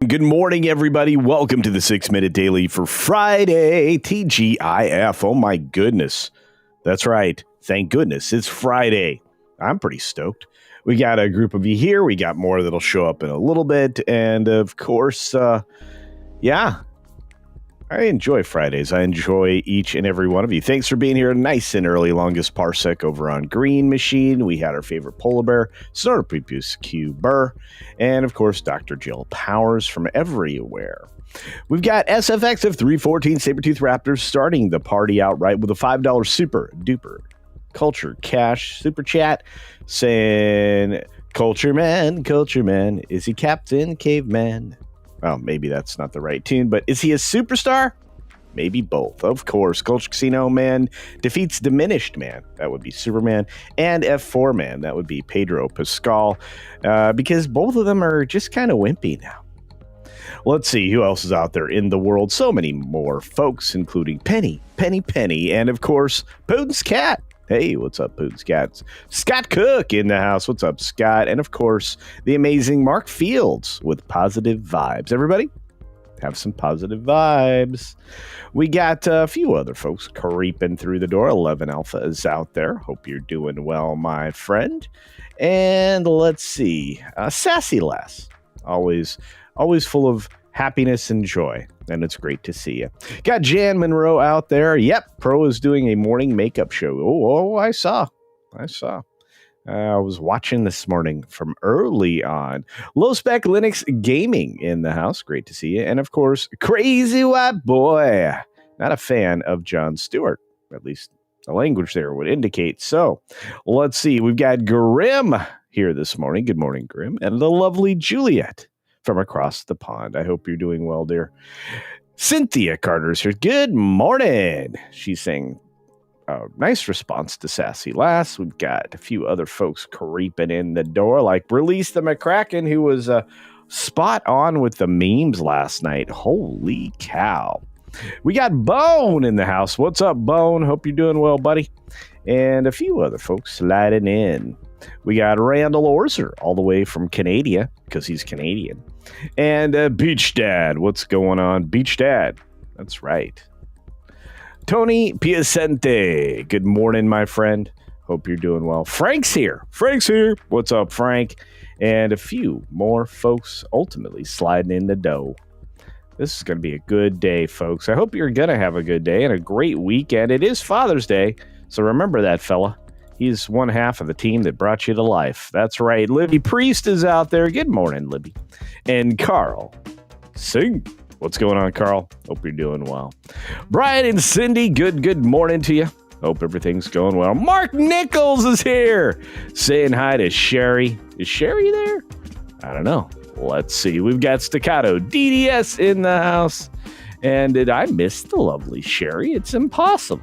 Good morning, everybody. Welcome to the 6-Minute Daily for Friday, TGIF. Oh, my goodness. That's right. Thank goodness. It's Friday. I'm pretty stoked. We got a group of you here. We got more that'll show up in a little bit. And, of course, I enjoy Fridays. I enjoy each and every one of you. Thanks for being here nice and early, longest parsec over on Green Machine. We had our favorite polar bear, Snortopipus Q Burr, and of course, Dr. Jill Powers from everywhere. We've got SFX of 314 Sabertooth Raptors starting the party outright with a $5 super duper culture cash super chat saying, Culture man, is he Captain Caveman? Well, maybe that's not the right tune, but is he a superstar? Maybe both. Of course, CultureCasino Man defeats Diminished Man. That would be Superman. And F4 Man. That would be Pedro Pascal. Because both of them are just kind of wimpy now. Let's see who else is out there in the world. So many more folks, including Penny, and of course, Putin's cat. Hey, what's up, Putin's Cats? Scott Cook in the house. What's up, Scott? And, of course, the amazing Mark Fields with positive vibes. Everybody, have some positive vibes. We got a few other folks creeping through the door. 11 Alpha is out there. Hope you're doing well, my friend. And let's see. Sassy Lass. Always full of happiness and joy. And it's great to see you. Got Jan Monroe out there. Yep, Pro is doing a morning makeup show. Oh, I saw. I was watching this morning from early on. Low Spec Linux Gaming in the house. Great to see you. And of course, Crazy White Boy. Not a fan of Jon Stewart. At least the language there would indicate. So let's see. We've got Grim here this morning. Good morning, Grim. And the lovely Juliet from across the pond. I hope you're doing well, dear. Cynthia Carter's here. Good morning. She's saying, nice response to Sassy Lass. We've got a few other folks creeping in the door, like Release the McCracken, who was spot on with the memes last night. Holy cow. We got Bone in the house. What's up, Bone? Hope you're doing well, buddy. And a few other folks sliding in. We got Randall Orser all the way from Canada, because he's Canadian. And Beach Dad. What's going on, Beach Dad? That's right. Tony Piacente. Good morning, my friend. Hope you're doing well. Frank's here. What's up, Frank? And a few more folks ultimately sliding in the dough. This is going to be a good day, folks. I hope you're going to have a good day and a great weekend. It is Father's Day, so remember that, fella. He's one half of the team that brought you to life. That's right. Libby Priest is out there. Good morning, Libby. And Carl Sing. What's going on, Carl? Hope you're doing well. Brian and Cindy, good morning to you. Hope everything's going well. Mark Nichols is here saying hi to Sherry. Is Sherry there? I don't know. Let's see. We've got Staccato DDS in the house. And did I miss the lovely Sherry? It's impossible.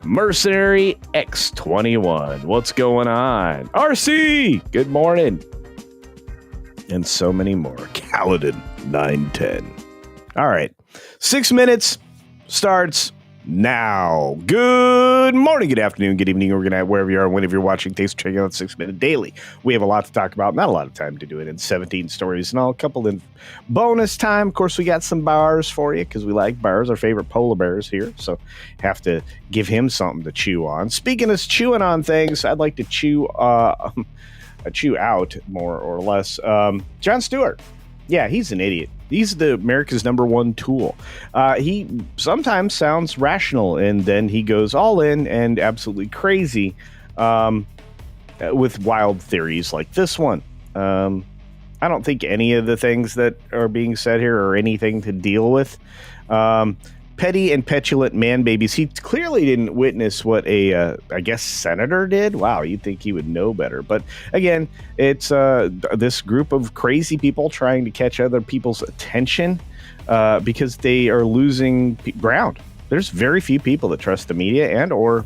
Mercenary X21. What's going on? RC, good morning. And so many more. Kaladin 910. All right. 6 minutes starts now. Good morning, good afternoon, good evening, or good night, wherever you are, whenever you're watching. Thanks for checking out 6 Minute Daily. We have a lot to talk about. Not a lot of time to do it in 17 stories and all. A couple in bonus time. Of course, we got some bars for you because we like bars. Our favorite polar bears here. So have to give him something to chew on. Speaking of chewing on things, I'd like to chew out more or less. Jon Stewart. Yeah, he's an idiot. He's America's #1 tool. He sometimes sounds rational, and then he goes all in and absolutely crazy with wild theories like this one. I don't think any of the things that are being said here are anything to deal with. Petty and petulant man babies. He clearly didn't witness what I guess, senator did. Wow, you'd think he would know better. But again, it's this group of crazy people trying to catch other people's attention because they are losing ground. There's very few people that trust the media and or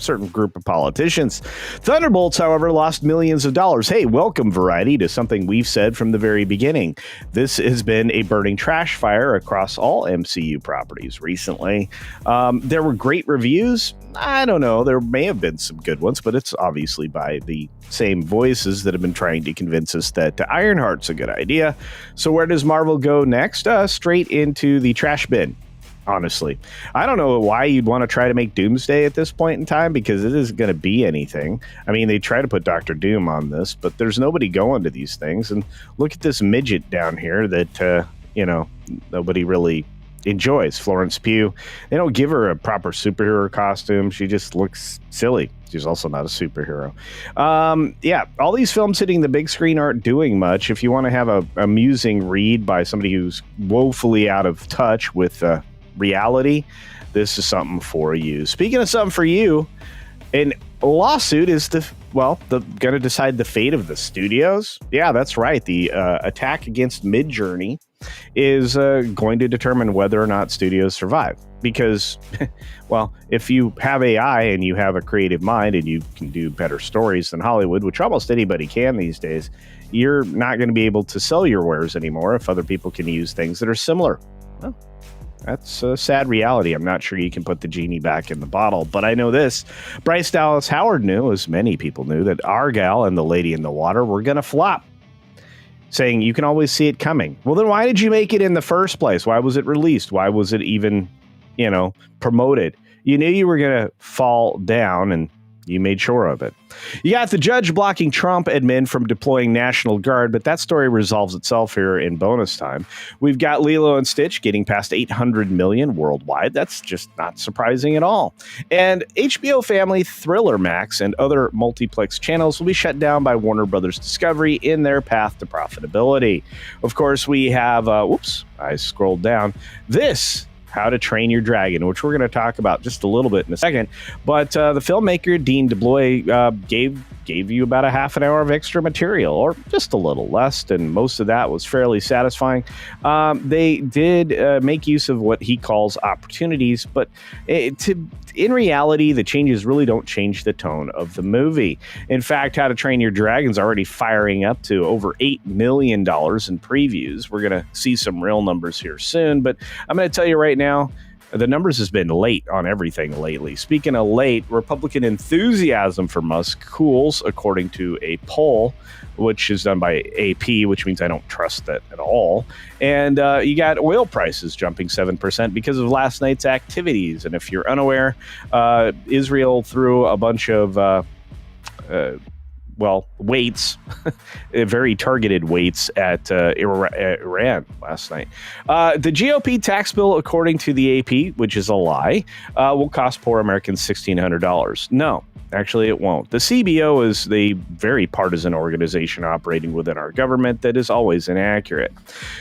certain group of politicians. Thunderbolts, however, lost millions of dollars. Hey, welcome, Variety, to something we've said from the very beginning. This has been a burning trash fire across all MCU properties recently. There were great reviews. I don't know. There may have been some good ones, but it's obviously by the same voices that have been trying to convince us that Ironheart's a good idea. So where does Marvel go next? Straight into the trash bin. Honestly, I don't know why you'd want to try to make Doomsday at this point in time, because it isn't going to be anything. I mean, they try to put Dr. Doom on this, but there's nobody going to these things. And look at this midget down here that, nobody really enjoys. Florence Pugh. They don't give her a proper superhero costume. She just looks silly. She's also not a superhero. All these films hitting the big screen aren't doing much. If you want to have a amusing read by somebody who's woefully out of touch with reality, this is something for you. Speaking of something for you, a lawsuit is going to decide the fate of the studios. Yeah, that's right. The attack against Midjourney is going to determine whether or not studios survive. Because, well, if you have AI and you have a creative mind and you can do better stories than Hollywood, which almost anybody can these days, you're not going to be able to sell your wares anymore if other people can use things that are similar. Well, that's a sad reality. I'm not sure you can put the genie back in the bottle, but I know this. Bryce Dallas Howard knew, as many people knew, that Argyle and The Lady in the Water were going to flop, saying you can always see it coming. Well, then why did you make it in the first place? Why was it released? Why was it even, promoted? You knew you were going to fall down, and you made sure of it. You got the judge blocking Trump admin from deploying National Guard, but that story resolves itself here in bonus time. We've got Lilo and Stitch getting past 800 million worldwide. That's just not surprising at all. And HBO Family, Thriller Max, and other multiplex channels will be shut down by Warner Brothers Discovery in their path to profitability. Of course, we have, I scrolled down. This How to Train Your Dragon, which we're going to talk about just a little bit in a second. But the filmmaker, Dean DeBlois, gave you about a half an hour of extra material, or just a little less, and most of that was fairly satisfying. They did make use of what he calls opportunities, but in reality, the changes really don't change the tone of the movie. In fact, How to Train Your Dragon's already firing up to over $8 million in previews. We're going to see some real numbers here soon, but I'm going to tell you right now, the numbers has been late on everything lately. Speaking of late, Republican enthusiasm for Musk cools, according to a poll, which is done by AP, which means I don't trust that at all. And you got oil prices jumping 7% because of last night's activities. And if you're unaware, Israel threw a bunch of weights, very targeted weights at Iran last night. The GOP tax bill, according to the AP, which is a lie, will cost poor Americans $1,600. No, actually it won't. The CBO is the very partisan organization operating within our government that is always inaccurate.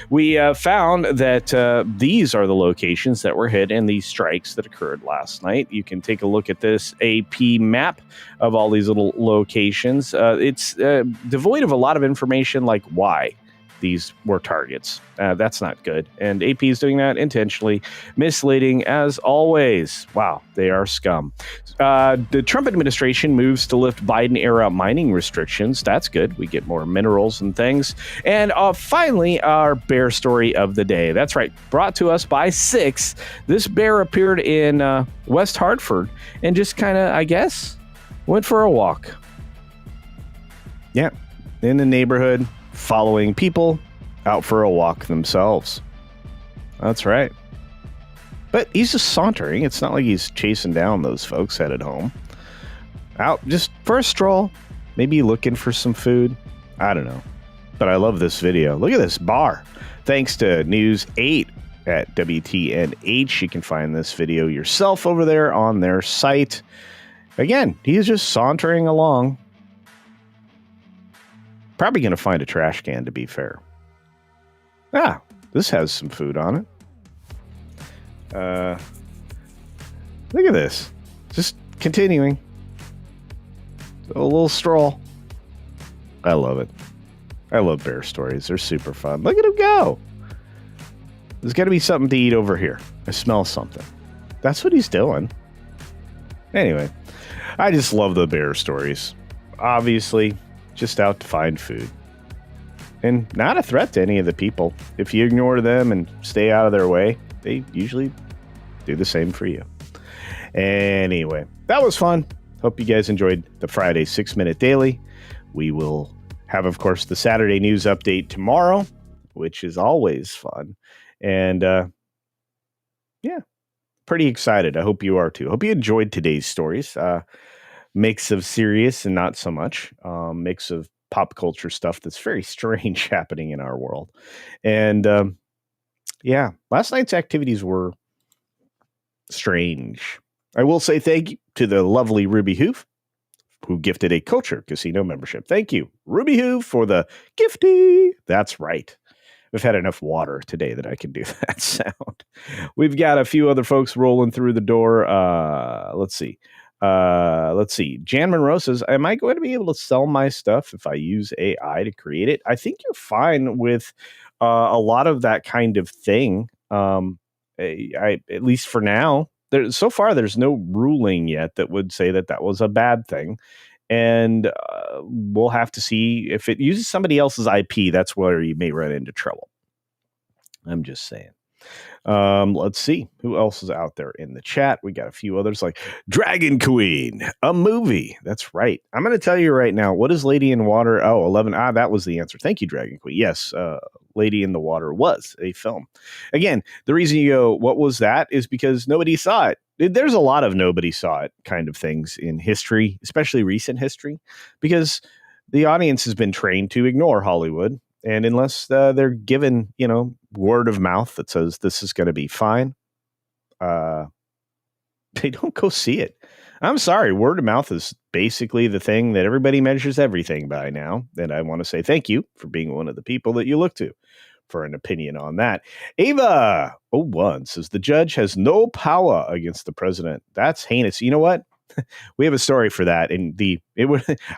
We found that these are the locations that were hit in these strikes that occurred last night. You can take a look at this AP map of all these little locations. It's devoid of a lot of information like why these were targets. That's not good. And AP is doing that intentionally, misleading as always. Wow, they are scum. The Trump administration moves to lift Biden-era mining restrictions. That's good. We get more minerals and things. And finally, our bear story of the day. That's right, brought to us by Six. This bear appeared in West Hartford and just kind of, I guess, went for a walk. Yeah, in the neighborhood, following people out for a walk themselves. That's right. But he's just sauntering. It's not like he's chasing down those folks headed home. Out just for a stroll. Maybe looking for some food. I don't know. But I love this video. Look at this bar. Thanks to News 8 at WTNH. You can find this video yourself over there on their site. Again, he's just sauntering along. Probably going to find a trash can, to be fair. This has some food on it. Look at this. Just continuing. A little stroll. I love it. I love bear stories. They're super fun. Look at him go. There's got to be something to eat over here. I smell something. That's what he's doing. Anyway, I just love the bear stories. Obviously, just out to find food. And not a threat to any of the people. If you ignore them and stay out of their way, they usually do the same for you. Anyway, that was fun. Hope you guys enjoyed the Friday 6-Minute Daily. We will have, of course, the Saturday news update tomorrow, which is always fun. And yeah, pretty excited. I hope you are too. Hope you enjoyed today's stories. Mix of serious and not so much. Mix of pop culture stuff that's very strange happening in our world. And yeah, last night's activities were strange. I will say thank you to the lovely Ruby Hoof, who gifted a CultureCasino membership. Thank you, Ruby Hoof, for the gifty. That's right. We've had enough water today that I can do that sound. We've got a few other folks rolling through the door. Let's see. Jan Monroe says, am I going to be able to sell my stuff if I use AI to create it? I think you're fine with a lot of that kind of thing. At least for now, so far, there's no ruling yet that would say that that was a bad thing. And we'll have to see if it uses somebody else's IP. That's where you may run into trouble. I'm just saying. Let's see who else is out there in the chat. We got a few others like Dragon Queen, a movie. That's right. I'm going to tell you right now. What is Lady in Water? Oh, 11. That was the answer. Thank you, Dragon Queen. Yes. Lady in the Water was a film. Again, the reason you go, what was that, is because nobody saw it. There's a lot of nobody saw it kind of things in history, especially recent history, because the audience has been trained to ignore Hollywood. And unless they're given, word of mouth that says this is going to be fine, they don't go see it. I'm sorry. Word of mouth is basically the thing that everybody measures everything by now. And I want to say thank you for being one of the people that you look to for an opinion on that. Ava 01 says the judge has no power against the president. That's heinous. You know what? We have a story for that. And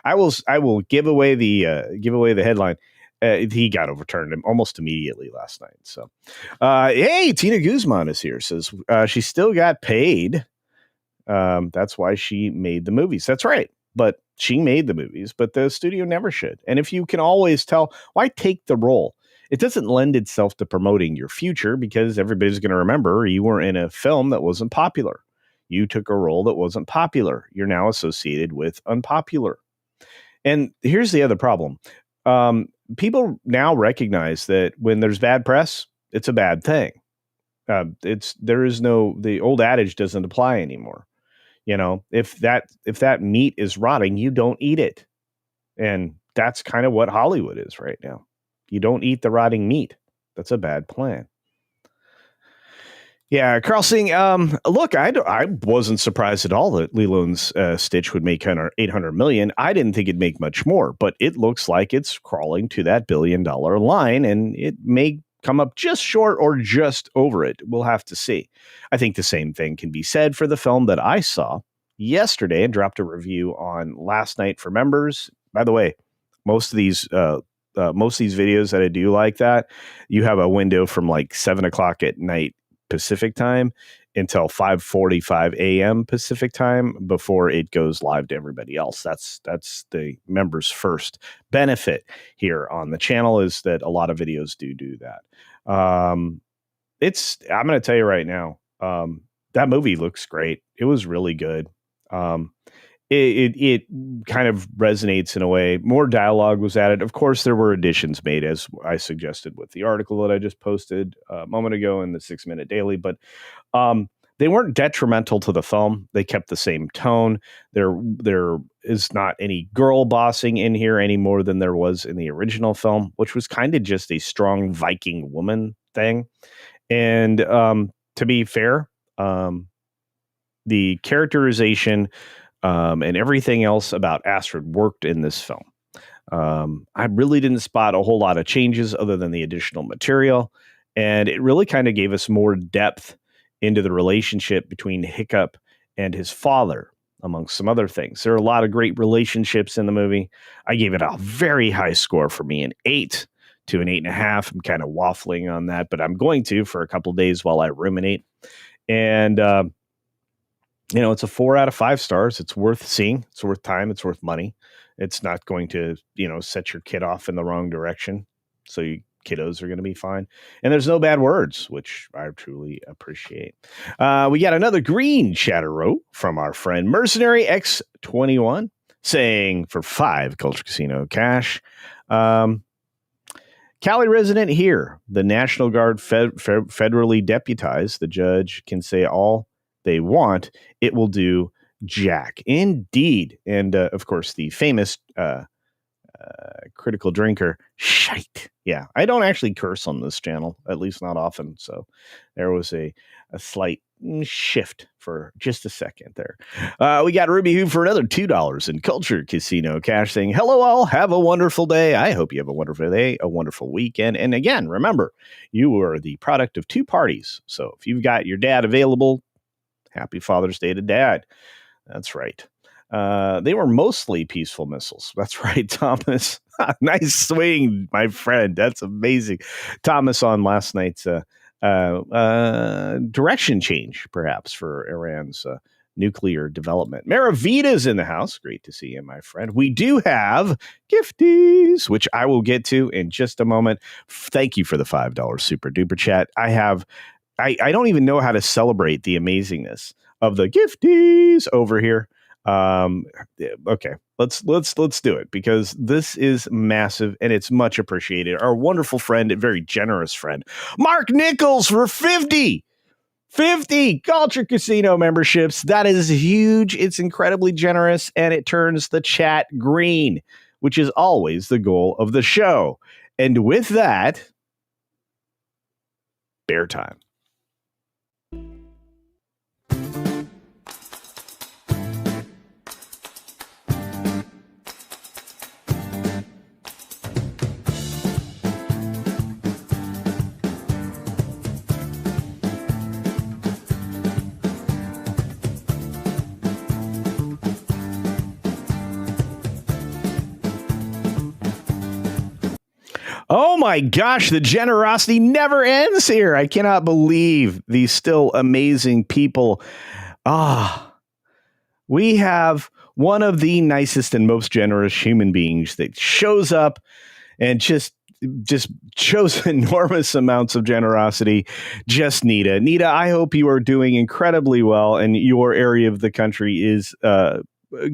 I will give away the headline. He got overturned almost immediately last night. So, hey, Tina Guzman is here. Says she still got paid. That's why she made the movies. That's right. But she made the movies, but the studio never should. And if you can always tell, why take the role? It doesn't lend itself to promoting your future because everybody's going to remember you were in a film that wasn't popular. You took a role that wasn't popular. You're now associated with unpopular. And here's the other problem. People now recognize that when there's bad press, it's a bad thing. The old adage doesn't apply anymore. If that meat is rotting, you don't eat it. And that's kind of what Hollywood is right now. You don't eat the rotting meat. That's a bad plan. Yeah, Carl Singh, look, I wasn't surprised at all that Lilo and Stitch would make $800 million. I didn't think it'd make much more, but it looks like it's crawling to that $1 billion line, and it may come up just short or just over it. We'll have to see. I think the same thing can be said for the film that I saw yesterday and dropped a review on last night for members. By the way, most of these videos that I do like that, you have a window from like 7:00 at night Pacific time until 5:45 a.m. Pacific time before it goes live to everybody else. That's the members' first benefit here on the channel, is that a lot of videos do that. I'm going to tell you right now, that movie looks great. It was really good. It kind of resonates in a way. More dialogue was added. Of course, there were additions made, as I suggested with the article that I just posted a moment ago in the 6-Minute Daily, but they weren't detrimental to the film. They kept the same tone. There is not any girl bossing in here any more than there was in the original film, which was kind of just a strong Viking woman thing. And to be fair, the characterization and everything else about Astrid worked in this film. I really didn't spot a whole lot of changes other than the additional material. And it really kind of gave us more depth into the relationship between Hiccup and his father, amongst some other things. There are a lot of great relationships in the movie. I gave it a very high score for me, an 8 to an 8.5. I'm kind of waffling on that, but I'm going to for a couple of days while I ruminate. And It's a 4 out of 5 stars. It's worth seeing. It's worth time. It's worth money. It's not going to, set your kid off in the wrong direction. So you kiddos are going to be fine. And there's no bad words, which I truly appreciate. We got another green chatter from our friend Mercenary X21 saying for 5 Culture Casino cash. Cali resident here. The National Guard federally deputized. The judge can say all they want. It will do jack. Indeed. And, of course, the famous critical drinker, shite. Yeah, I don't actually curse on this channel, at least not often. So there was a slight shift for just a second there. We got Ruby Who for another $2 in Culture Casino cash saying, hello all, have a wonderful day. I hope you have a wonderful day, a wonderful weekend. And again, remember, you are the product of 2 parties. So if you've got your dad available, happy Father's Day to Dad. That's right. They were mostly peaceful missiles. That's right, Thomas. Nice swing, my friend. That's amazing. Thomas on last night's direction change, perhaps, for Iran's nuclear development. Maravita's in the house. Great to see you, my friend. We do have gifties, which I will get to in just a moment. Thank you for the $5 super duper chat. I don't even know how to celebrate the amazingness of the gifties over here. Okay, let's do it, because this is massive and it's much appreciated. Our wonderful friend, a very generous friend, Mark Nichols, for 50 Culture Casino memberships. That is huge. It's incredibly generous, and it turns the chat green, which is always the goal of the show. And with that, bear time. Oh my gosh, the generosity never ends here. I cannot believe these still amazing people. We have one of the nicest and most generous human beings that shows up and just shows enormous amounts of generosity. Just Nita. Nita, I hope you are doing incredibly well, and your area of the country is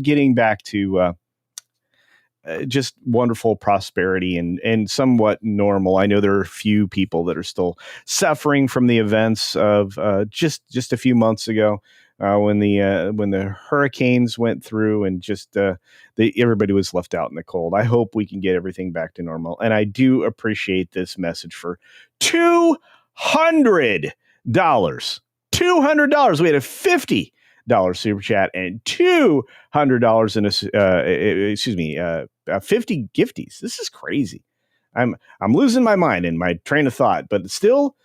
getting back to just wonderful prosperity and somewhat normal. I know there are a few people that are still suffering from the events of just a few months ago when the hurricanes went through and just everybody was left out in the cold. I hope we can get everything back to normal. And I do appreciate this message for $200. $200. We had a $50 super chat and $200 in a 50 gifties. This is crazy. I'm losing my mind in my train of thought, but still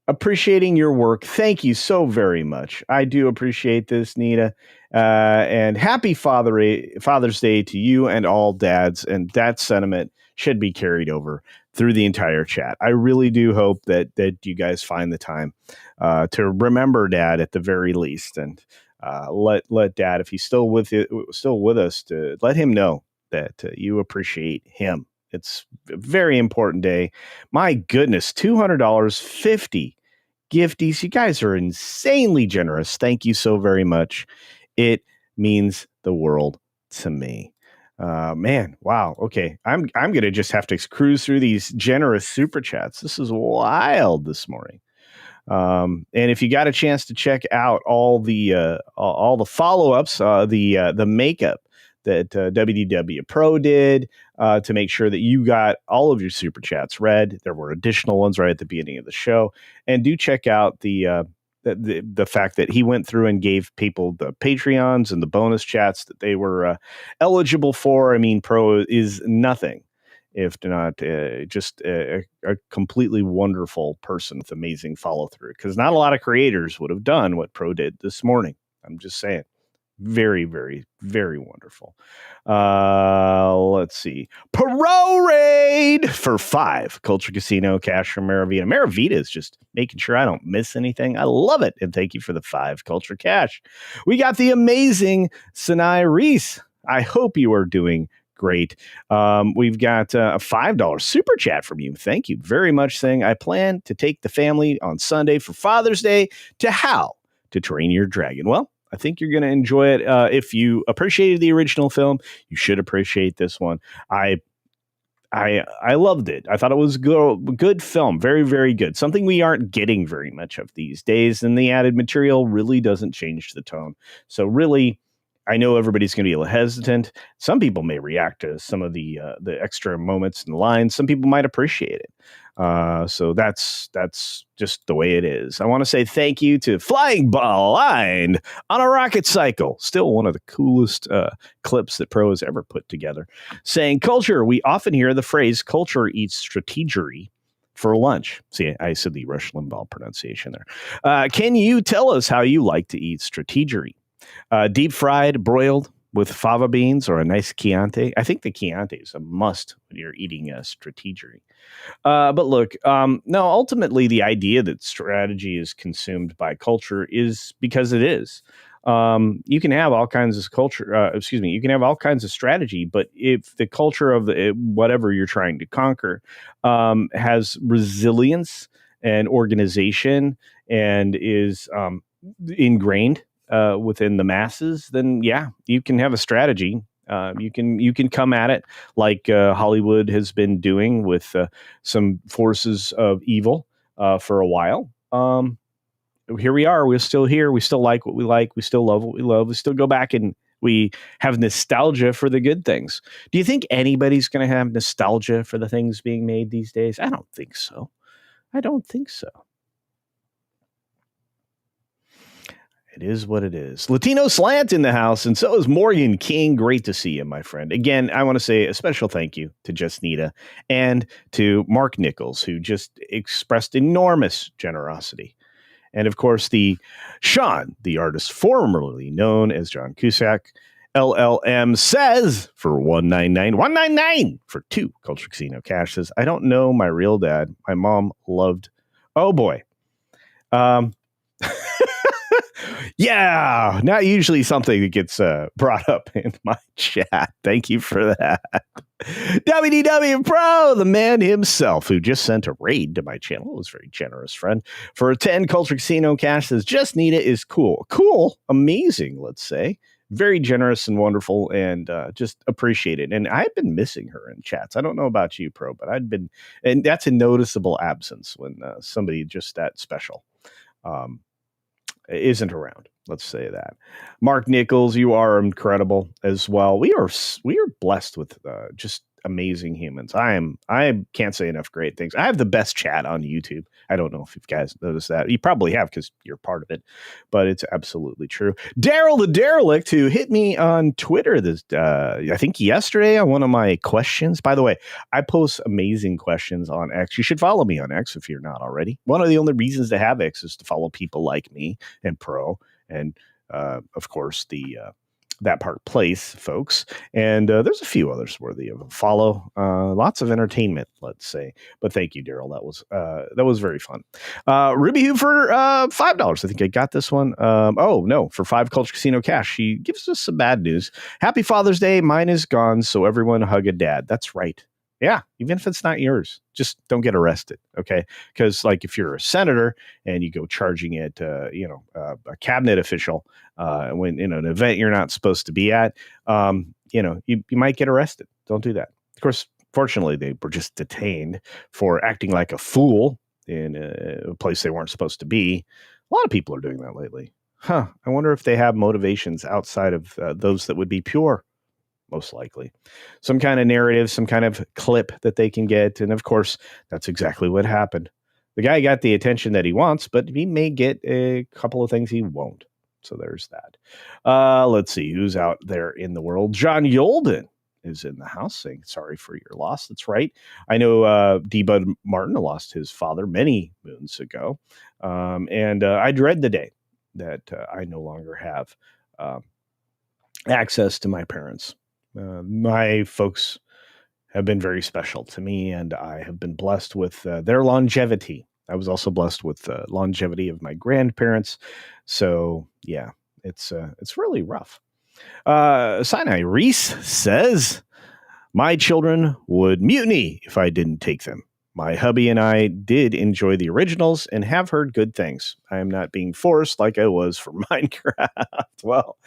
appreciating your work. Thank you so very much. I do appreciate this, Nita. And happy Father's Day to you and all dads. And that sentiment should be carried over through the entire chat. I really do hope that you guys find the time to remember Dad at the very least, and let Dad, if he's still with us, to let him know that you appreciate him. It's a very important day. My goodness, $200, 50 gifties. You guys are insanely generous. Thank you so very much. It means the world to me. Man, wow. Okay, I'm gonna just have to cruise through these generous super chats. This is wild this morning. And if you got a chance to check out all the follow-ups, the makeup that WDW Pro did to make sure that you got all of your super chats read. There were additional ones right at the beginning of the show, and do check out the fact that he went through and gave people the Patreons and the bonus chats that they were eligible for. I mean, Pro is nothing if not just a completely wonderful person with amazing follow through, because not a lot of creators would have done what Pro did this morning. I'm just saying. Very, very, very wonderful. Let's see. Perore need for 5 Culture Casino cash from Maravita. Maravita is just making sure I don't miss anything. I love it. And thank you for the 5 Culture Cash. We got the amazing Sinai Reese. I hope you are doing great. We've got a $5 super chat from you. Thank you very much, saying, I plan to take the family on Sunday for Father's Day to How to Train Your Dragon. Well, I think you're going to enjoy it. If you appreciated the original film, you should appreciate this one. I loved it. I thought it was good film. Very, very good. Something we aren't getting very much of these days. And the added material really doesn't change the tone. So really, I know everybody's going to be a little hesitant. Some people may react to some of the extra moments and lines. Some people might appreciate it. So that's just the way it is. I want to say thank you to Flying Blind on a Rocket Cycle. Still one of the coolest clips that Pro has ever put together. Saying, culture, we often hear the phrase culture eats strategery for lunch. See, I said the Rush Limbaugh pronunciation there. Can you tell us how you like to eat strategery? Deep fried, broiled with fava beans or a nice Chianti. I think the Chianti is a must when you're eating a strategery. But look, no, ultimately the idea that strategy is consumed by culture is because it is. You can have all kinds of culture, you can have all kinds of strategy, but if the culture of whatever you're trying to conquer has resilience and organization and is ingrained within the masses, then yeah, you can have a strategy. You can come at it like Hollywood has been doing with some forces of evil for a while. Here we are. We're still here. We still like what we like. We still love what we love. We still go back and we have nostalgia for the good things. Do you think anybody's going to have nostalgia for the things being made these days? I don't think so. I don't think so. It is what it is. Latino Slant in the house, and so is Morgan King. Great to see you, my friend. Again, I want to say a special thank you to Just Nita and to Mark Nichols, who just expressed enormous generosity. And of course, the Sean, the artist formerly known as John Cusack, LLM says for $199 for 2 Culture Casino cash says, I don't know my real dad. My mom loved. Oh boy. Yeah, not usually something that gets brought up in my chat. Thank you for that. WDW Pro, the man himself, who just sent a raid to my channel. It was a very generous friend. For a 10 Culture Casino cash says, Just Nita is cool. Cool, amazing, let's say. Very generous and wonderful, and just appreciate it. And I've been missing her in chats. I don't know about you, Pro, but and that's a noticeable absence when somebody just that special isn't around. Let's say that. Mark Nichols, you are incredible as well. We are blessed with just amazing humans. I can't say enough great things. I have the best chat on YouTube. I don't know if you guys noticed that. You probably have because you're part of it, but it's absolutely true. Daryl the Derelict, who hit me on Twitter I think yesterday on one of my questions. By the way, I post amazing questions on X. You should follow me on X if you're not already. One of the only reasons to have X is to follow people like me and Pro and of course the That Part Place folks, and there's a few others worthy of a follow. Lots of entertainment, let's say. But thank you, Daryl. That was very fun. Ruby Who for $5. I think I got this one. For 5 Culture Casino cash. She gives us some bad news. Happy Father's Day. Mine is gone, so everyone hug a dad. That's right. Yeah, even if it's not yours, just don't get arrested, okay? Because like if you're a senator and you go charging at a cabinet official when in an event you're not supposed to be at, you might get arrested. Don't do that. Of course, fortunately, they were just detained for acting like a fool in a place they weren't supposed to be. A lot of people are doing that lately. I wonder if they have motivations outside of those that would be pure. Most likely some kind of narrative, some kind of clip that they can get. And of course, that's exactly what happened. The guy got the attention that he wants, but he may get a couple of things he won't. So there's that. Let's see who's out there in the world. John Yolden is in the house saying, sorry for your loss. That's right. I know D. Bud Martin lost his father many moons ago. And I dread the day that I no longer have access to my parents. My folks have been very special to me, and I have been blessed with their longevity. I was also blessed with the longevity of my grandparents. So yeah, it's really rough. Sinai Reese says, my children would mutiny if I didn't take them. My hubby and I did enjoy the originals and have heard good things. I am not being forced like I was for Minecraft. Well,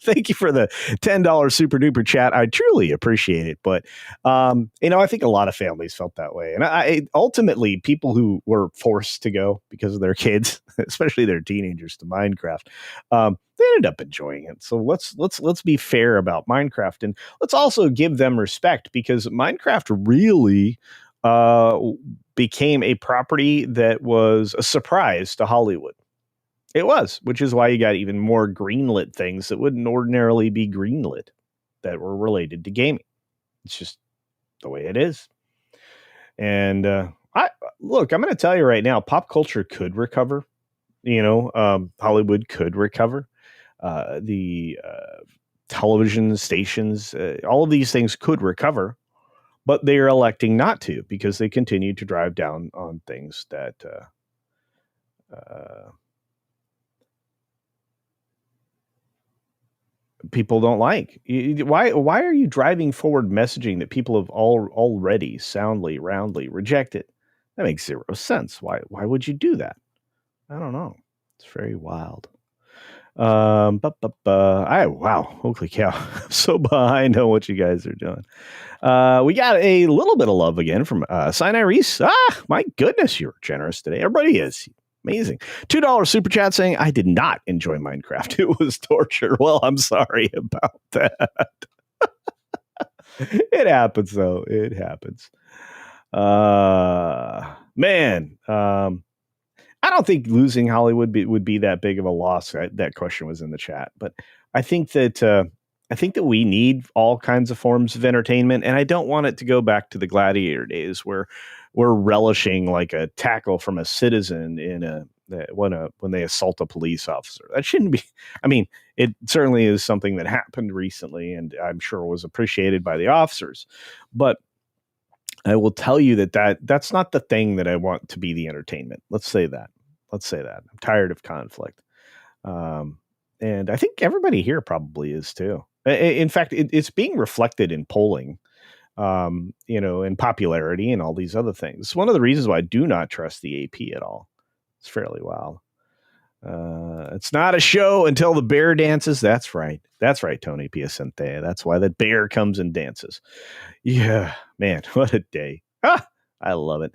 thank you for the $10 super duper chat. I truly appreciate it. But, I think a lot of families felt that way. And I ultimately, people who were forced to go because of their kids, especially their teenagers, to Minecraft, they ended up enjoying it. So let's be fair about Minecraft, and let's also give them respect, because Minecraft really became a property that was a surprise to Hollywood. It was, which is why you got even more greenlit things that wouldn't ordinarily be greenlit that were related to gaming. It's just the way it is. And I'm going to tell you right now, pop culture could recover. Hollywood could recover. The television stations, all of these things could recover, but they are electing not to, because they continue to drive down on things that people don't like. Why are you driving forward messaging that people have already soundly, roundly rejected? That makes zero sense. Why would you do that? I don't know. It's very wild. Wow, holy cow. I'm so behind on what you guys are doing. We got a little bit of love again from Sinai Reese. My goodness, you're generous today. Everybody is. Amazing. $2 super chat saying, I did not enjoy Minecraft. It was torture. Well, I'm sorry about that. It happens, though. It happens. Man, I don't think losing Hollywood would be that big of a loss. That question was in the chat, but I think that we need all kinds of forms of entertainment, and I don't want it to go back to the gladiator days where we're relishing like a tackle from a citizen when they assault a police officer. That shouldn't be. I mean, it certainly is something that happened recently, and I'm sure was appreciated by the officers, but I will tell you that's not the thing that I want to be the entertainment. Let's say that. I'm tired of conflict. And I think everybody here probably is too. In fact, it's being reflected in polling, and popularity and all these other things. It's one of the reasons why I do not trust the AP at all. It's fairly wild. It's not a show until the bear dances. That's right. Tony Piacente. That's why the bear comes and dances. Yeah, man, what a day. I love it.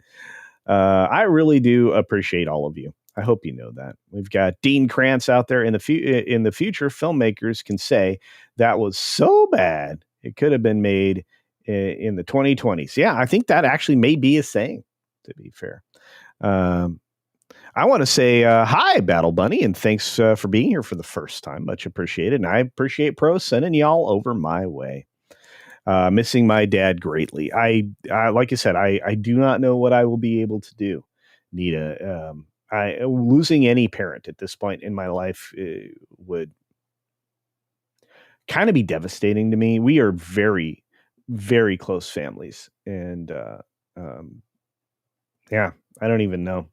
I really do appreciate all of you. I hope you know that. We've got Dean Krantz out there. In the future, filmmakers can say that was so bad it could have been made in the 2020s. Yeah, I think that actually may be a saying, to be fair. I want to say hi, Battle Bunny, and thanks for being here for the first time. Much appreciated. And I appreciate Pro sending y'all over my way. Missing my dad greatly. I like I said, I do not know what I will be able to do. Nita, losing any parent at this point in my life would kind of be devastating to me. We are very, very close families, and yeah, I don't even know.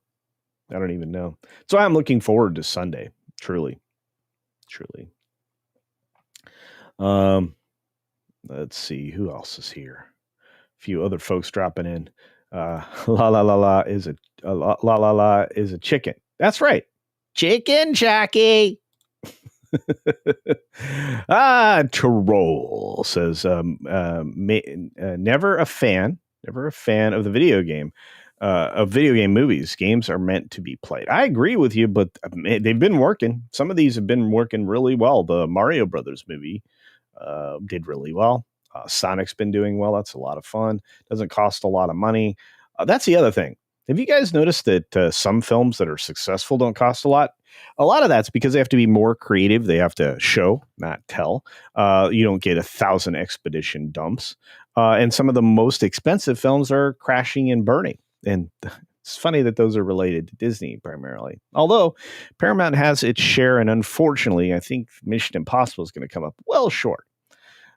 So I'm looking forward to Sunday. Truly. Let's see who else is here. A few other folks dropping in. La la la la is a chicken. That's right. Chicken jockey. Troll says, never a fan of the video game. Of video game movies. Games are meant to be played. I agree with you, but they've been working. Some of these have been working really well. The Mario Brothers movie did really well. Sonic's been doing well. That's a lot of fun. Doesn't cost a lot of money. That's the other thing. Have you guys noticed that some films that are successful don't cost a lot? A lot of that's because they have to be more creative. They have to show, not tell. You don't get 1,000 expedition dumps. And some of the most expensive films are crashing and burning. And it's funny that those are related to Disney primarily. Although Paramount has its share, and unfortunately, I think Mission Impossible is going to come up well short.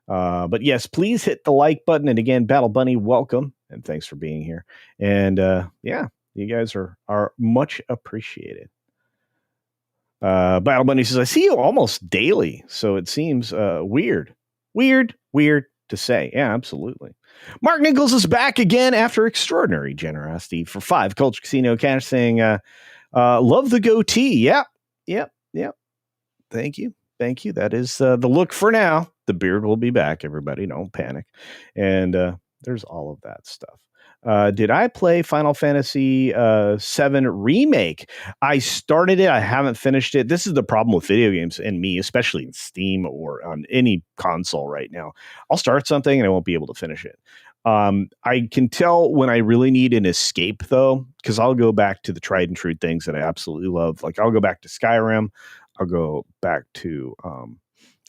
But yes, please hit the like button. And again, Battle Bunny, welcome and thanks for being here. And yeah, you guys are much appreciated. Battle Bunny says, I see you almost daily, so it seems weird to say. Yeah, absolutely. Mark Nichols is back again after extraordinary generosity for 5 Culture Casino cash, saying, love the goatee. Yep. Thank you. That is the look for now. The beard will be back, everybody. Don't panic. And there's all of that stuff. Did I play Final Fantasy VII Remake? I started it. I haven't finished it. This is the problem with video games and me, especially in Steam or on any console right now. I'll start something and I won't be able to finish it. I can tell when I really need an escape, though, because I'll go back to the tried and true things that I absolutely love. Like I'll go back to Skyrim. I'll go back to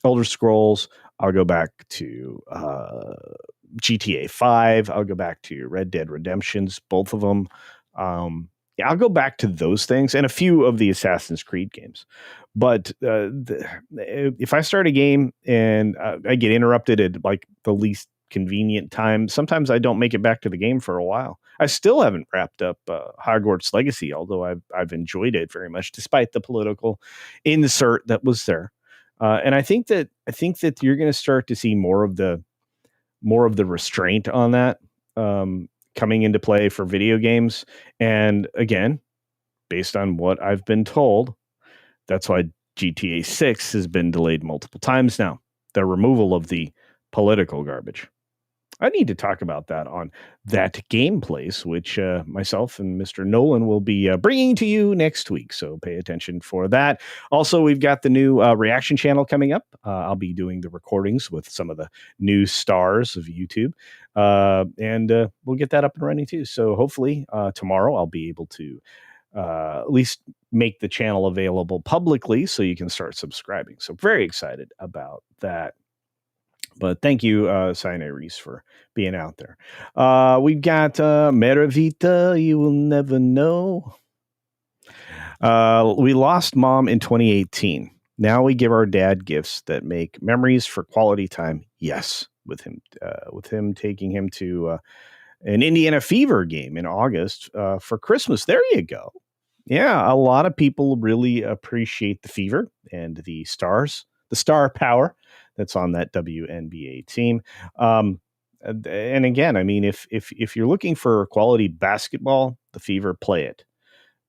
Elder Scrolls. I'll go back to GTA 5. I'll go back to Red Dead Redemptions, both of them. I'll go back to those things and a few of the Assassin's Creed games. But if I start a game and I get interrupted at like the least convenient time, sometimes I don't make it back to the game for a while. I still haven't wrapped up Hogwarts Legacy, although I've enjoyed it very much, despite the political insert that was there. And I think that you're going to start to see more of the restraint on that coming into play for video games. And again, based on what I've been told, that's why GTA 6 has been delayed multiple times now. The removal of the political garbage. I need to talk about that on That Game Place, which myself and Mr. Nolan will be bringing to you next week. So pay attention for that. Also, we've got the new reaction channel coming up. I'll be doing the recordings with some of the new stars of YouTube. And we'll get that up and running too. So hopefully tomorrow I'll be able to at least make the channel available publicly so you can start subscribing. So very excited about that. But thank you, Sine Reese, for being out there. We've got Meravita, You Will Never Know. We lost Mom in 2018. Now we give our dad gifts that make memories for quality time. Yes, with him taking him to an Indiana Fever game in August for Christmas. There you go. Yeah, a lot of people really appreciate the Fever and the stars, the star power that's on that WNBA team. And again, I mean, if you're looking for quality basketball, the Fever play it.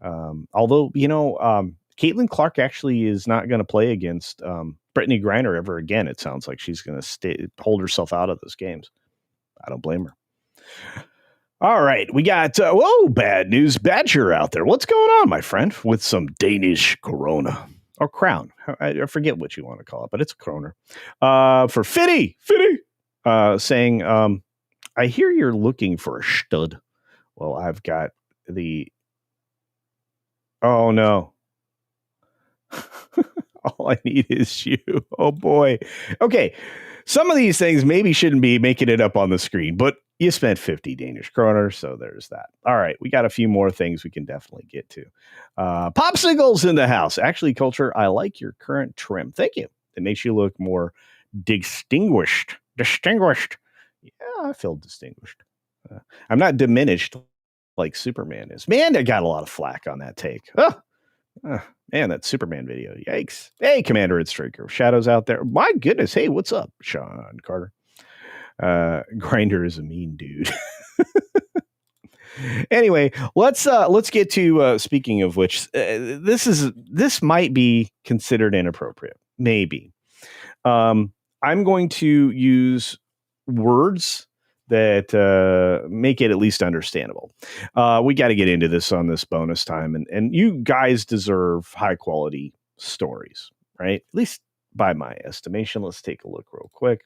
Although, Caitlin Clark actually is not going to play against Brittany Griner ever again. It sounds like she's going to hold herself out of those games. I don't blame her. All right, we got, bad news Badger out there. What's going on, my friend, with some Danish Corona? Or crown. I forget what you want to call it, but it's a kroner. For Fitty, saying, I hear you're looking for a stud. Well, I've got the... Oh, no. All I need is you. Oh, boy. Okay, some of these things maybe shouldn't be making it up on the screen, but you spent 50 Danish kroner, so there's that. All right, we got a few more things we can definitely get to. Popsicles in the house. Actually, Culture, I like your current trim. Thank you. It makes you look more distinguished. Yeah, I feel distinguished. I'm not diminished like Superman is. Man, I got a lot of flack on that take. Man, that Superman video. Yikes. Hey, Commander and Striker. Shadows out there. My goodness. Hey, what's up, Sean Carter? Grinder is a mean dude. Anyway, let's get to speaking of which, this might be considered inappropriate. Maybe. I'm going to use words that make it at least understandable. We got to get into this on this bonus time, and you guys deserve high quality stories, right? At least by my estimation. Let's take a look real quick.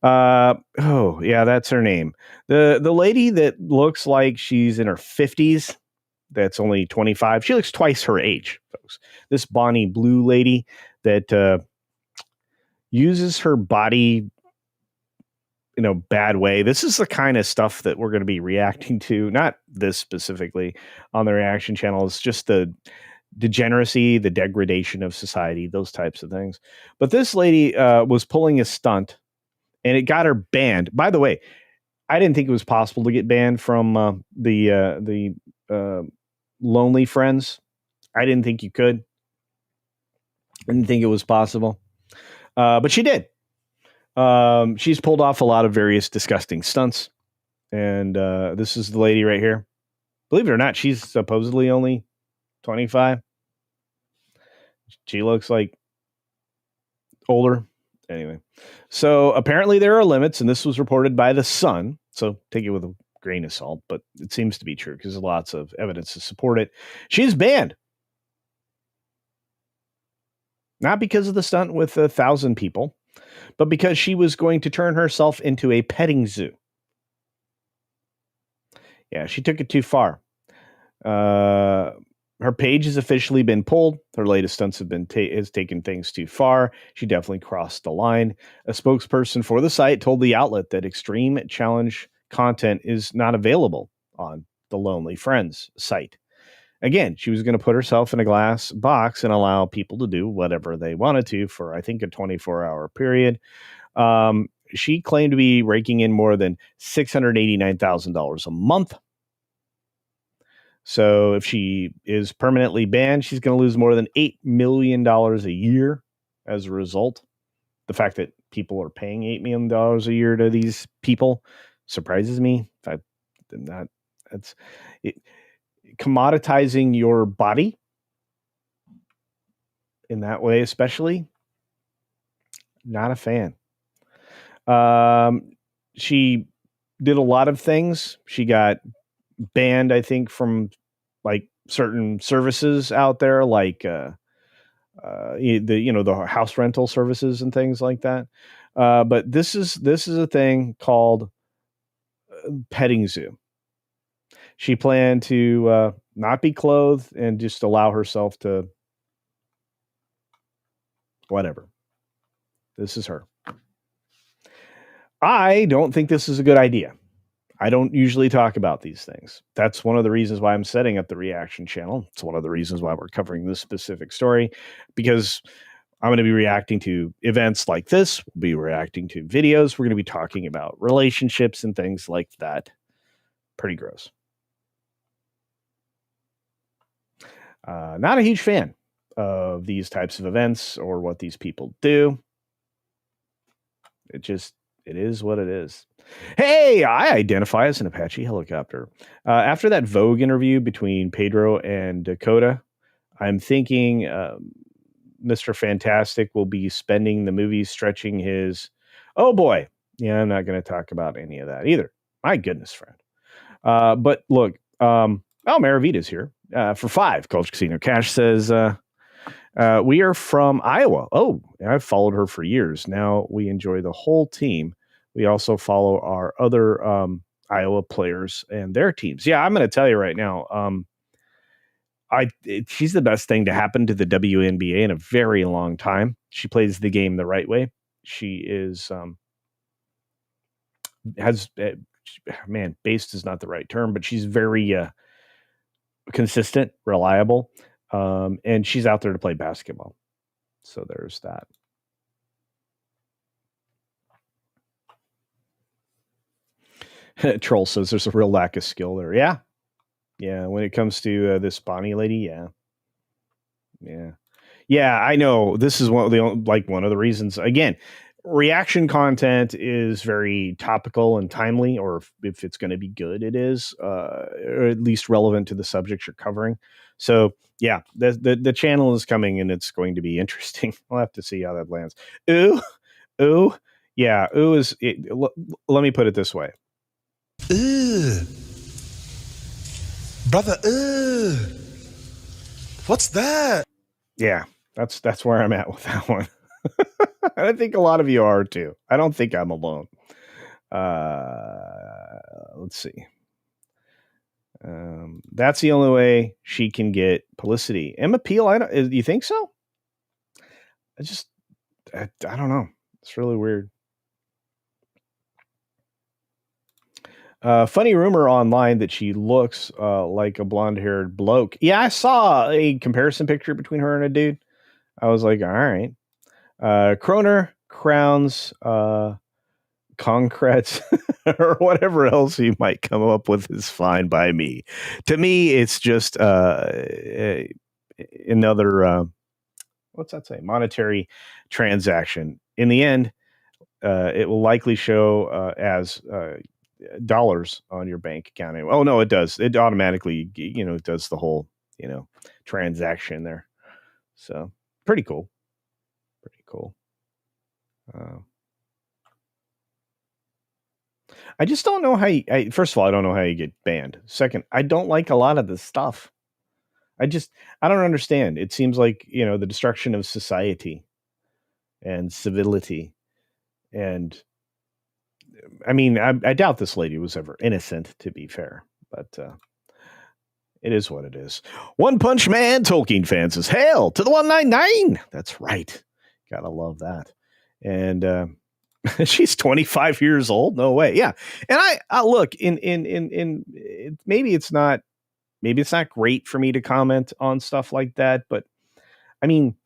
Oh yeah, that's her name. The lady that looks like she's in her 50s, that's only 25. She looks twice her age, folks. This Bonnie Blue lady that uses her body in a bad way. This is the kind of stuff that we're going to be reacting to, not this specifically on the reaction channel. It's just the degeneracy, the degradation of society, those types of things. But this lady was pulling a stunt and it got her banned. By the way, I didn't think it was possible to get banned from the Lonely Friends. I didn't think you could. I didn't think it was possible, but she did. She's pulled off a lot of various disgusting stunts, and this is the lady right here. Believe it or not, she's supposedly only 25. She looks like older. Anyway, so apparently there are limits, and this was reported by The Sun. So take it with a grain of salt, but it seems to be true because there's lots of evidence to support it. She's banned. Not because of the stunt with 1,000 people, but because she was going to turn herself into a petting zoo. Yeah, she took it too far. Her page has officially been pulled. Her latest stunts have been has taken things too far. She definitely crossed the line. A spokesperson for the site told the outlet that extreme challenge content is not available on the Lonely Friends site. Again, she was going to put herself in a glass box and allow people to do whatever they wanted to for, I think, a 24-hour period. She claimed to be raking in more than $689,000 a month. So if she is permanently banned, she's going to lose more than $8 million a year as a result. The fact that people are paying $8 million a year to these people surprises me. That's it. Commoditizing your body in that way, especially, not a fan. She did a lot of things. She got banned, I think, from like certain services out there, like the house rental services and things like that. But this is a thing called petting zoo. She planned to not be clothed and just allow herself to whatever. This is her. I don't think this is a good idea. I don't usually talk about these things. That's one of the reasons why I'm setting up the reaction channel. It's one of the reasons why we're covering this specific story, because I'm going to be reacting to events like this. We'll be reacting to videos. We're going to be talking about relationships and things like that. Pretty gross. Not a huge fan of these types of events or what these people do. It is what it is. Hey, I identify as an Apache helicopter. After that Vogue interview between Pedro and Dakota, I'm thinking Mr. Fantastic will be spending the movie stretching his... Oh, boy. Yeah, I'm not going to talk about any of that either. My goodness, friend. But look, Maravita's here for 5. Culture Casino Cash says... we are from Iowa. Oh, I've followed her for years. Now we enjoy the whole team. We also follow our other Iowa players and their teams. Yeah, I'm going to tell you right now. She's the best thing to happen to the WNBA in a very long time. She plays the game the right way. She is based is not the right term, but she's very consistent, reliable. And she's out there to play basketball. So there's that. Troll says there's a real lack of skill there. Yeah. Yeah. When it comes to this Bonnie lady. Yeah. Yeah. Yeah. I know this is one of the reasons, again, reaction content is very topical and timely, or if it's going to be good, it is, or at least relevant to the subject you're covering. So yeah, the channel is coming and it's going to be interesting. We'll have to see how that lands. Ooh. Yeah. Ooh is, let me put it this way. Brother, what's that? Yeah, that's where I'm at with that one. I think a lot of you are too. I don't think I'm alone. Let's see. That's the only way she can get publicity. Emma Peel, you think so? I don't know. It's really weird. Funny rumor online that she looks like a blonde-haired bloke. Yeah, I saw a comparison picture between her and a dude. I was like, all right. Kroner crowns concretes or whatever else you might come up with is fine by me. To me, it's just another what's that say? Monetary transaction. In the end, it will likely show as dollars on your bank account. Oh no, it does. It automatically, it does the whole, transaction there. So pretty cool. Pretty cool. Uh, I just don't know how first of all, I don't know how you get banned. Second, I don't like a lot of this stuff. I just, I don't understand. It seems like, the destruction of society and civility. And I mean, I doubt this lady was ever innocent, to be fair, but it is what it is. One Punch Man Tolkien fan says, "Hail to the 199." That's right. Gotta love that. And she's 25 years old. No way. Yeah. And I look maybe it's not great for me to comment on stuff like that, but I mean,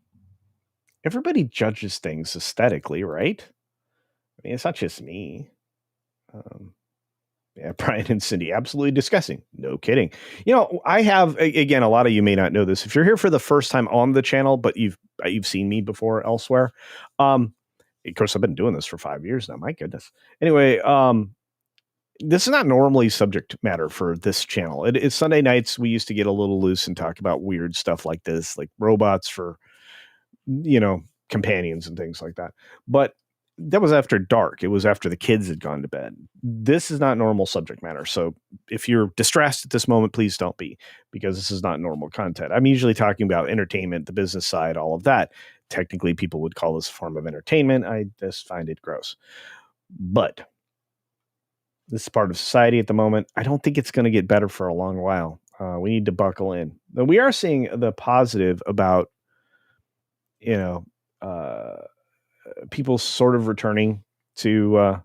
everybody judges things aesthetically, right? I mean, it's not just me. Yeah, Brian and Cindy, absolutely disgusting. No kidding. I have again. A lot of you may not know this. If you're here for the first time on the channel, but you've seen me before elsewhere, of course, I've been doing this for 5 years now. My goodness. Anyway, this is not normally subject matter for this channel. It's Sunday nights. We used to get a little loose and talk about weird stuff like this, like robots for companions and things like that. But that was after dark. It was after the kids had gone to bed. This is not normal subject matter. So if you're distressed at this moment, please don't be, because this is not normal content. I'm usually talking about entertainment, the business side, all of that. Technically, people would call this a form of entertainment. I just find it gross. But this is part of society at the moment. I don't think it's going to get better for a long while. We need to buckle in. Now, we are seeing the positive about, people sort of returning to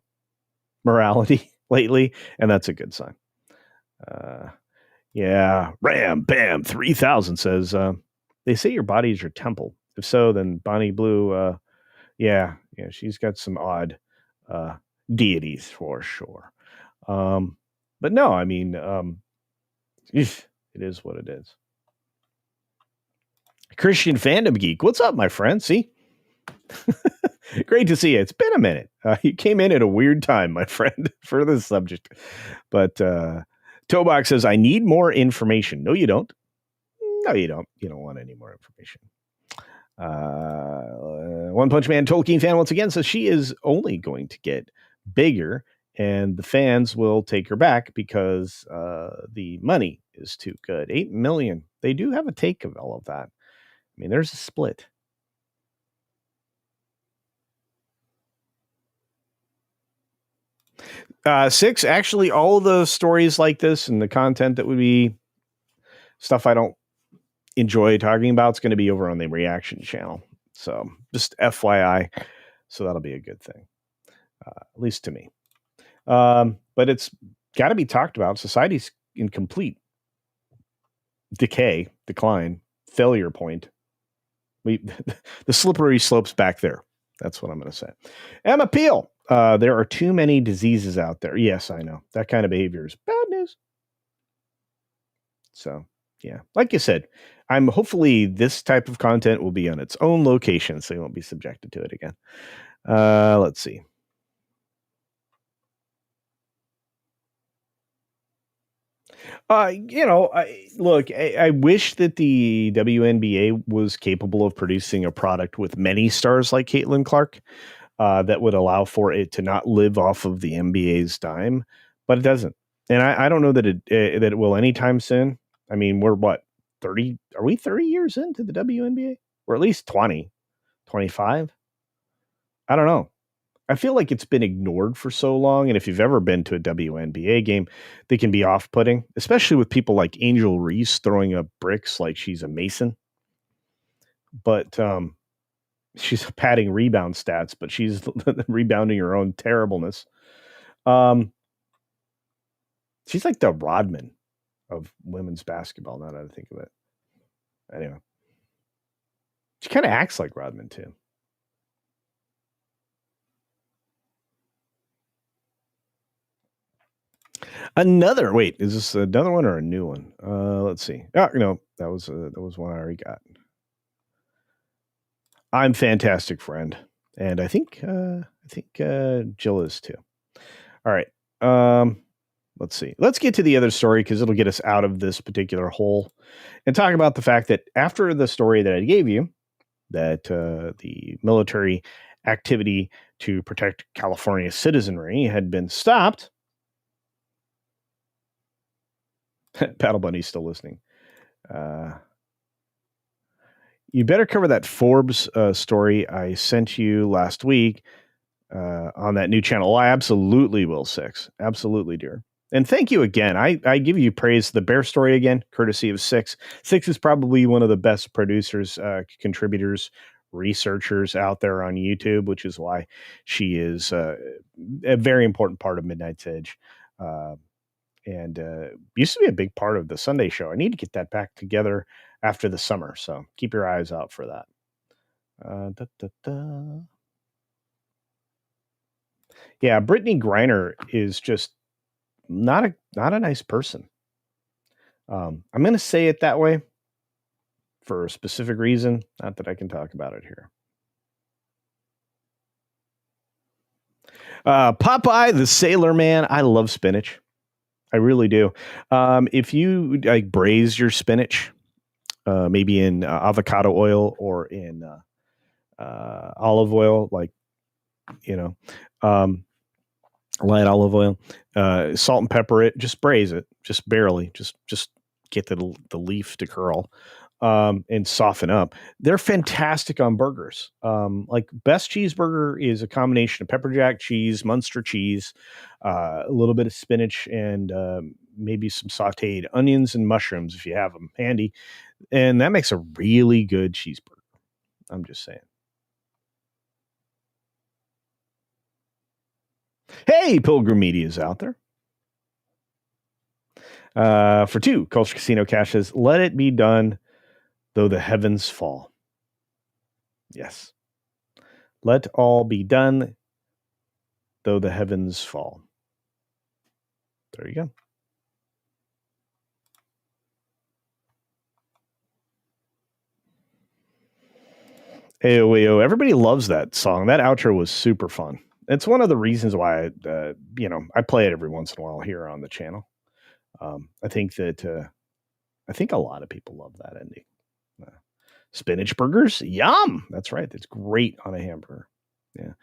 morality lately, and that's a good sign. Yeah, Ram Bam 3000 says, they say your body is your temple. If so, then Bonnie Blue, yeah, she's got some odd deities for sure. But no, I mean, it is what it is. Christian Fandom Geek, what's up, my friend? See? Great to see you. It's been a minute. You came in at a weird time, my friend, for this subject. But Tobach says, I need more information. No, you don't. No, you don't. You don't want any more information. One Punch Man Tolkien fan once again says she is only going to get bigger, and the fans will take her back because the money is too good. 8 million. They do have a take of all of that. I mean, there's a split. Six, actually, all the stories like this and the content that would be stuff I don't enjoy talking about is going to be over on the reaction channel. So just FYI. So that'll be a good thing, at least to me. But it's got to be talked about. Society's in complete decline, failure point. The slippery slope's back there. That's what I'm going to say. Emma Peel. There are too many diseases out there. Yes, I know. That kind of behavior is bad news. So, yeah. Like you said, hopefully this type of content will be on its own location, so you won't be subjected to it again. Let's see. I wish that the WNBA was capable of producing a product with many stars like Caitlin Clark. That would allow for it to not live off of the NBA's dime, but it doesn't. And I don't know that it will anytime soon. I mean, we're what, 30? Are we 30 years into the WNBA? Or at least 20, 25? I don't know. I feel like it's been ignored for so long. And if you've ever been to a WNBA game, they can be off-putting, especially with people like Angel Reese throwing up bricks like she's a mason. But she's padding rebound stats, but she's rebounding her own terribleness. She's like the Rodman of women's basketball, now that I think of it. Anyway. She kind of acts like Rodman, too. Another. Wait, is this another one or a new one? Let's see. Oh, no, that was one I already got. I'm fantastic, friend, and I think Jill is too. All right. Let's see. Let's get to the other story because it'll get us out of this particular hole and talk about the fact that after the story that I gave you, that the military activity to protect California citizenry had been stopped. Paddle Bunny's still listening. You better cover that Forbes story I sent you last week on that new channel. I absolutely will, Six. Absolutely, dear. And thank you again. I give you praise. The bear story again, courtesy of Six. Six is probably one of the best producers, contributors, researchers out there on YouTube, which is why she is a very important part of Midnight's Edge. And used to be a big part of the Sunday show. I need to get that back together after the summer. So keep your eyes out for that. Yeah, Brittany Griner is just not a nice person. I'm going to say it that way for a specific reason. Not that I can talk about it here. Popeye the Sailor Man. I love spinach. I really do. If you like braise your spinach, maybe in avocado oil or in olive oil, like, light olive oil, salt and pepper it, just braise it, just barely, just get the leaf to curl, and soften up. They're fantastic on burgers. Like best cheeseburger is a combination of pepper jack cheese, Munster cheese, a little bit of spinach, and maybe some sauteed onions and mushrooms if you have them handy. And that makes a really good cheeseburger. I'm just saying. Hey, Pilgrim Media is out there. For 2, Culture Casino caches, let it be done, though the heavens fall. Yes. Let all be done, though the heavens fall. There you go. Ayo, everybody loves that song. That outro was super fun. It's one of the reasons why I play it every once in a while here on the channel. I think a lot of people love that ending. Spinach burgers, yum! That's right. That's great on a hamburger. Yeah.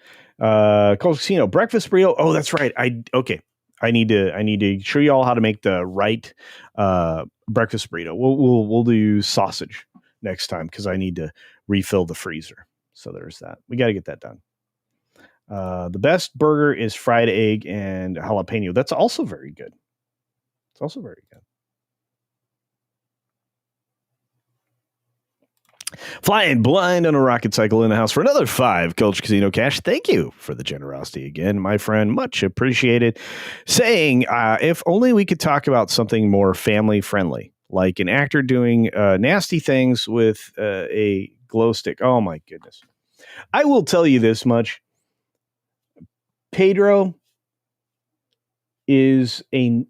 Culture Casino breakfast burrito. Oh, that's right. I need to show you all how to make the right breakfast burrito. We'll do sausage next time because I need to refill the freezer. So there's that. We got to get that done. The best burger is fried egg and jalapeno. That's also very good. It's also very good. Flying blind on a rocket cycle in the house for another 5 Culture Casino cash. Thank you for the generosity again, my friend. Much appreciated. Saying, if only we could talk about something more family friendly, like an actor doing nasty things with a glow stick. Oh my goodness. I will tell you this much. Pedro is a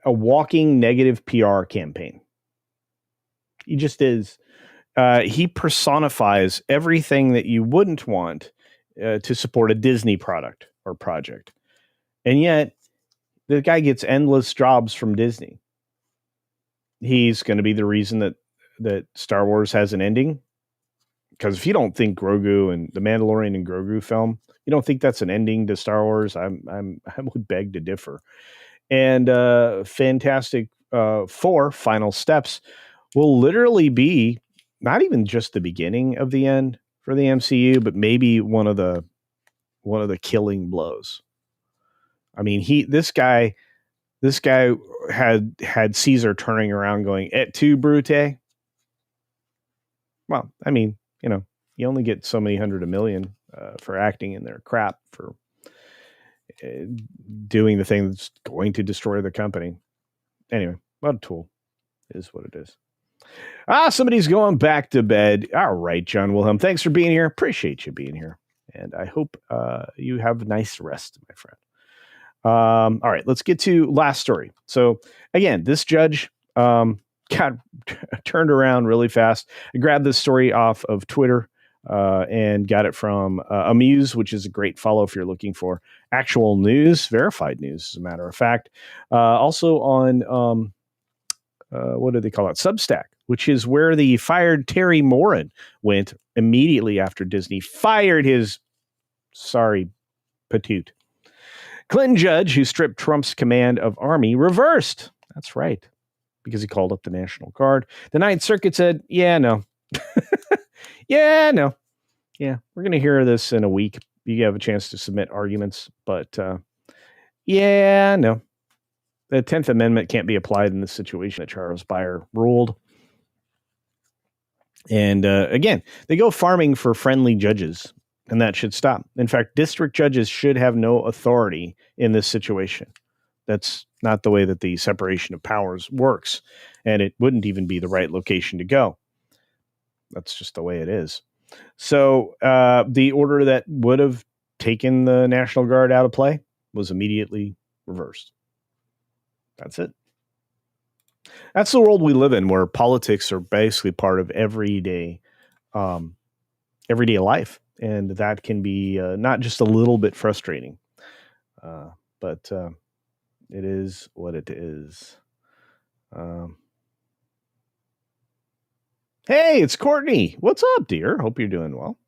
walking negative PR campaign. He just is. He personifies everything that you wouldn't want to support a Disney product or project. And yet, the guy gets endless jobs from Disney. He's going to be the reason that Star Wars has an ending. Because if you don't think Grogu and the Mandalorian and Grogu film, you don't think that's an ending to Star Wars, I would beg to differ. And Fantastic Four Final Steps will literally be not even just the beginning of the end for the MCU, but maybe one of the killing blows. I mean, this guy had Caesar turning around going, "Et tu, Brute?" Well, I mean, you only get so many $100 million for acting in their crap for doing the thing that's going to destroy the company. Anyway, what a tool is what it is. Somebody's going back to bed. All right, John Wilhelm. Thanks for being here. Appreciate you being here. And I hope you have a nice rest, my friend. All right, let's get to last story. So again, this judge got turned around really fast. I grabbed this story off of Twitter and got it from Amuse, which is a great follow if you're looking for actual news, verified news, as a matter of fact. Also on what do they call it? Substack, which is where the fired Terry Morin went immediately after Disney fired his patoot. Clinton judge who stripped Trump's command of army reversed. That's right, because he called up the National Guard. The Ninth Circuit said, yeah, no. Yeah, no. Yeah, we're going to hear this in a week. You have a chance to submit arguments, but yeah, no. The 10th Amendment can't be applied in this situation that Charles Beyer ruled. And again, they go farming for friendly judges, and that should stop. In fact, district judges should have no authority in this situation. That's not the way that the separation of powers works, and it wouldn't even be the right location to go. That's just the way it is. So the order that would have taken the National Guard out of play was immediately reversed. That's it. That's the world we live in, where politics are basically part of everyday life, and that can be not just a little bit frustrating, but it is what it is. Hey, it's Courtney. What's up, dear? Hope you're doing well.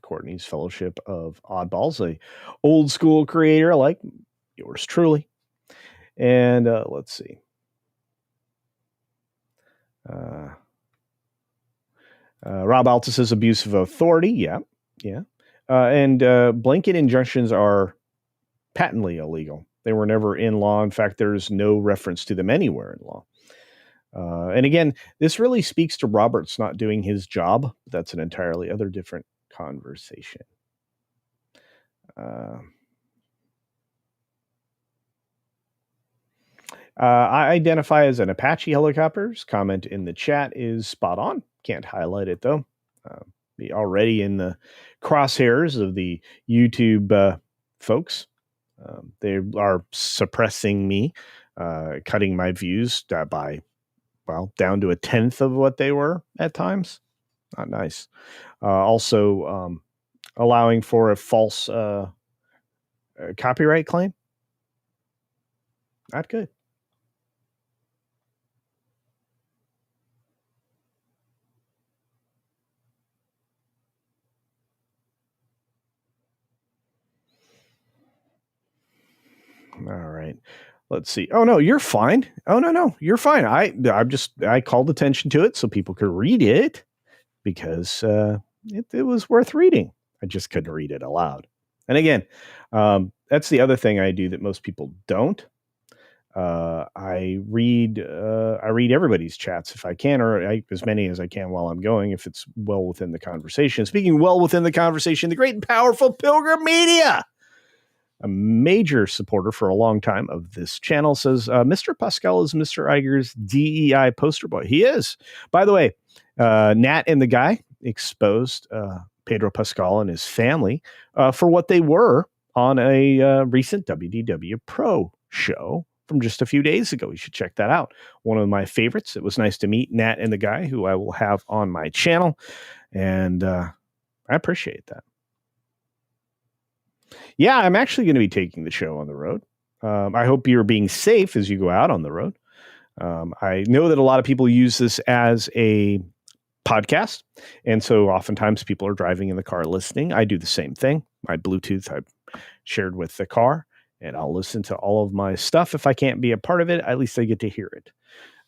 Courtney's Fellowship of Oddballs, a old school creator like yours truly. And let's see. Rob Alta says abuse of authority. Yeah. And blanket injunctions are patently illegal. They were never in law. In fact, there's no reference to them anywhere in law. And again, this really speaks to Roberts not doing his job. That's an entirely other different conversation. I identify as an Apache helicopters. Comment in the chat is spot on. Can't highlight it though. Be already in the crosshairs of the YouTube folks. They are suppressing me, cutting my views by, well, down to a tenth of what they were at times. Not nice. Also, allowing for a false copyright claim. Not good. All right. Let's see. Oh no, you're fine. Oh no, you're fine. I called attention to it so people could read it because it was worth reading. I just couldn't read it aloud. And again, that's the other thing I do that most people don't. I read everybody's chats if I can, or as many as I can while I'm going, if it's well within the conversation. Speaking well within the conversation, the great and powerful Pilgrim Media, a major supporter for a long time of this channel, says Mr. Pascal is Mr. Iger's DEI poster boy. He is. By the way, Nat and the guy exposed Pedro Pascal and his family for what they were on a recent WDW Pro show from just a few days ago. You should check that out. One of my favorites. It was nice to meet Nat and the guy, who I will have on my channel. And I appreciate that. Yeah, I'm actually going to be taking the show on the road. I hope you're being safe as you go out on the road. I know that a lot of people use this as a podcast, and so oftentimes people are driving in the car listening. I do the same thing. My Bluetooth I've shared with the car, and I'll listen to all of my stuff. If I can't be a part of it, at least I get to hear it.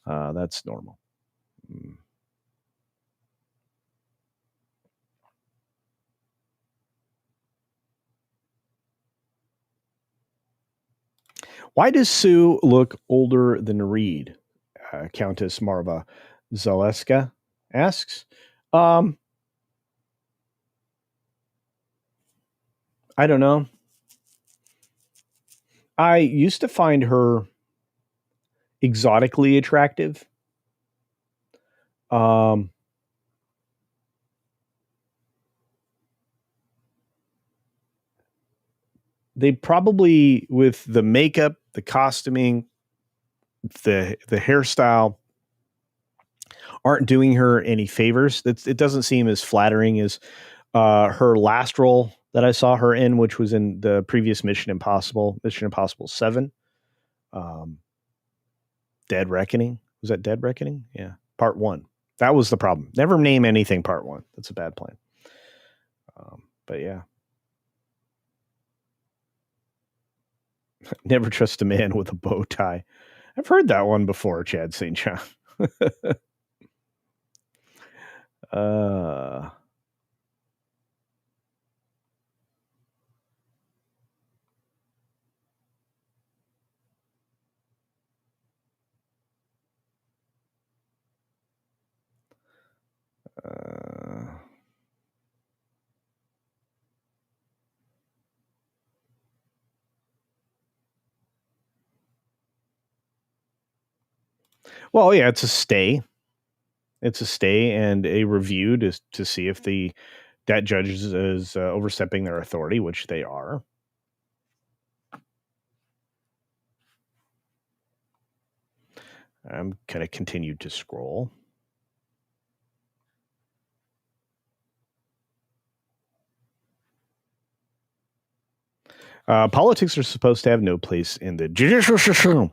That's normal. Why does Sue look older than Reed? Countess Marva Zaleska asks. I don't know. I used to find her exotically attractive. they probably, with the makeup, the costuming, the hairstyle, aren't doing her any favors. It doesn't seem as flattering as her last role that I saw her in, which was in the previous Mission Impossible 7. Dead Reckoning. Was that Dead Reckoning? Yeah. Part 1. That was the problem. Never name anything Part 1. That's a bad plan. But yeah. Never trust a man with a bow tie. I've heard that one before, Chad St. John. uh, well, yeah, it's a stay. It's a stay and a review to see if that judge is overstepping their authority, which they are. I'm kind of continued to scroll. Politics are supposed to have no place in the judicial system.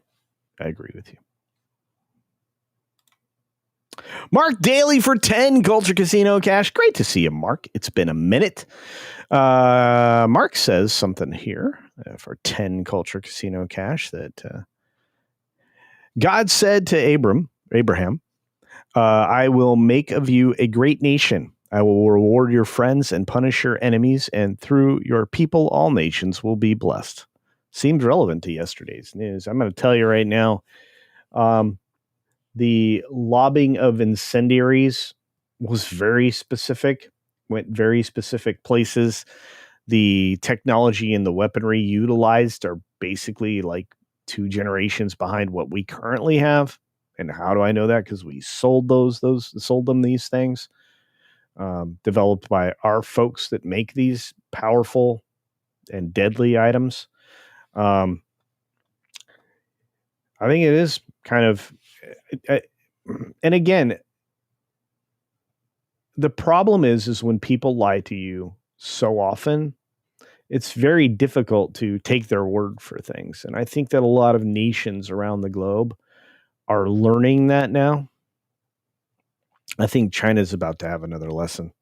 I agree with you. Mark Daly for 10 Culture Casino Cash. Great to see you, Mark. It's been a minute. Mark says something here for 10 Culture Casino Cash that God said to Abraham, I will make of you a great nation. I will reward your friends and punish your enemies, and through your people, all nations will be blessed. Seems relevant to yesterday's news. I'm going to tell you right now, the lobbing of incendiaries was very specific, went very specific places. The technology and the weaponry utilized are basically like 2 generations behind what we currently have. And how do I know that? Because we sold sold them these things, developed by our folks that make these powerful and deadly items. I think it is kind of, and again, the problem is when people lie to you so often, it's very difficult to take their word for things. And I think that a lot of nations around the globe are learning that now. I think China's about to have another lesson,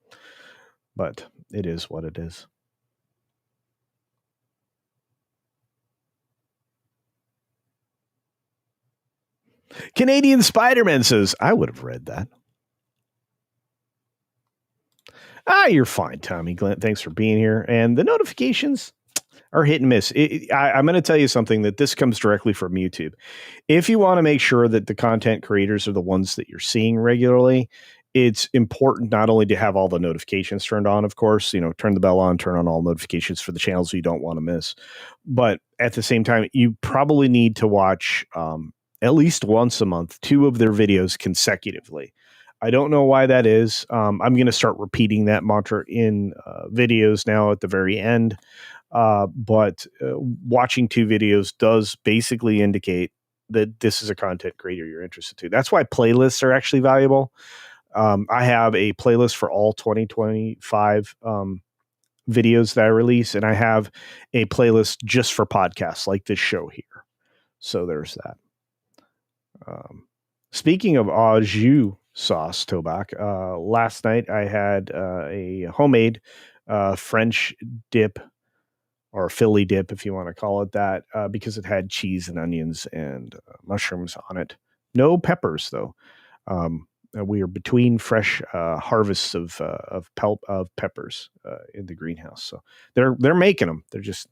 but it is what it is. Canadian Spider-Man says, I would have read that. You're fine, Tommy Glenn. Thanks for being here. And the notifications are hit and miss. I'm going to tell you something that this comes directly from YouTube. If you want to make sure that the content creators are the ones that you're seeing regularly, it's important not only to have all the notifications turned on, of course, turn the bell on, turn on all notifications for the channels you don't want to miss. But at the same time, you probably need to watch at least once a month, 2 of their videos consecutively. I don't know why that is. I'm going to start repeating that mantra in videos now at the very end. But watching 2 videos does basically indicate that this is a content creator you're interested to. That's why playlists are actually valuable. I have a playlist for all 2025 videos that I release, and I have a playlist just for podcasts like this show here. So there's that. Speaking of au jus sauce, Tobak, last night I had a homemade French dip, or Philly dip, if you want to call it that, because it had cheese and onions and mushrooms on it. No peppers, though. We are between fresh harvests of peppers in the greenhouse, so they're making them. They're just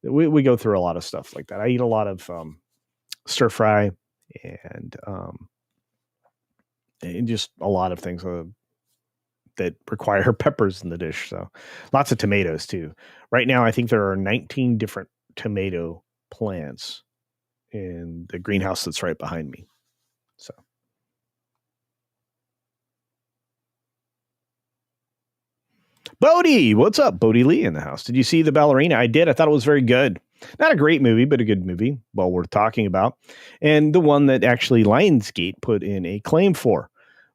we go through a lot of stuff like that. I eat a lot of stir fry and just a lot of things that require peppers in the dish. So lots of tomatoes too. Right now, I think there are 19 different tomato plants in the greenhouse that's right behind me. So. Bodie, what's up? Bodie Lee in the house. Did you see The Ballerina? I did. I thought it was very good. Not a great movie, but a good movie. Well worth talking about. And the one that actually Lionsgate put in a claim for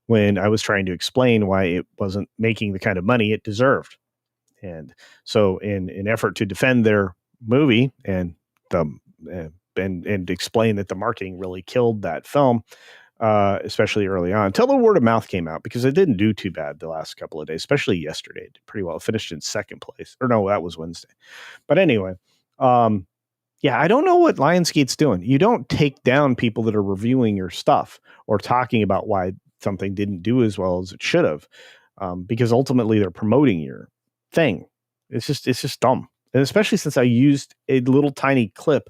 when I was trying to explain why it wasn't making the kind of money it deserved. And so in an effort to defend their movie and the and explain that the marketing really killed that film, especially early on, until the word of mouth came out, because it didn't do too bad the last couple of days, especially yesterday. It did pretty well. It finished in second place. Or no, that was Wednesday. But anyway, yeah, I don't know what Lionsgate's doing. You don't take down people that are reviewing your stuff or talking about why something didn't do as well as it should have, because ultimately they're promoting your thing. It's just dumb. And especially since I used a little tiny clip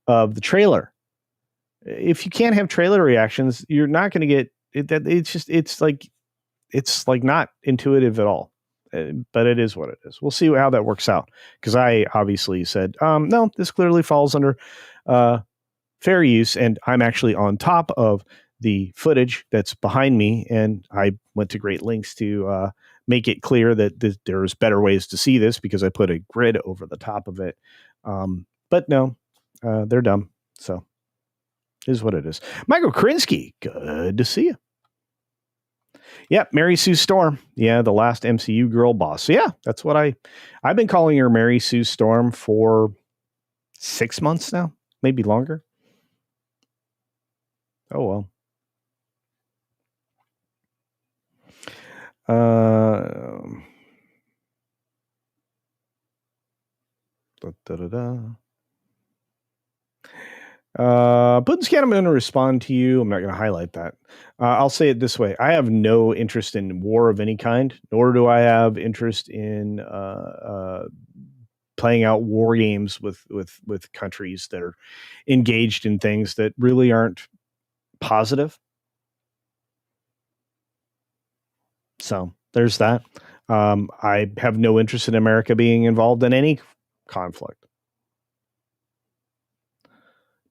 of the trailer. If you can't have trailer reactions, you're not going to get it. It's like not intuitive at all. But it is what it is. We'll see how that works out. Because I obviously said, no, this clearly falls under fair use, and I'm actually on top of the footage that's behind me, and I went to great lengths to make it clear that there's better ways to see this, because I put a grid over the top of it. But no, they're dumb. So it is what it is. Michael Krinsky, good to see you. Yep, Mary Sue Storm. Yeah, the last MCU girl boss. So yeah, that's what I've been calling her Mary Sue Storm for 6 months now, maybe longer. Oh well. Putinski, I'm going to respond to you. I'm not going to highlight that. I'll say it this way. I have no interest in war of any kind, nor do I have interest in playing out war games with countries that are engaged in things that really aren't positive. So there's that. I have no interest in America being involved in any conflict.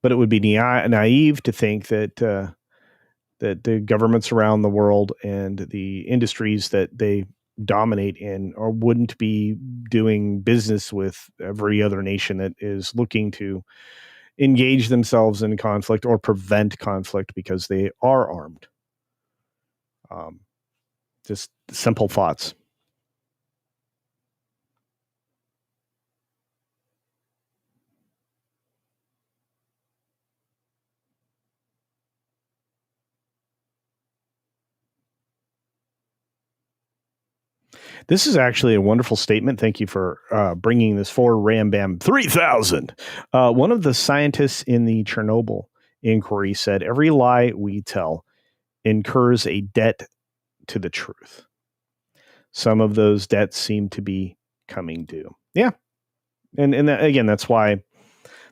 But it would be naive to think that that the governments around the world and the industries that they dominate in or wouldn't be doing business with every other nation that is looking to engage themselves in conflict or prevent conflict because they are armed. Just simple thoughts. This is actually a wonderful statement. Thank you for bringing this forward, Ram Bam 3000. One of the scientists in the Chernobyl inquiry said, every lie we tell incurs a debt to the truth. Some of those debts seem to be coming due. Yeah. And again, that's why,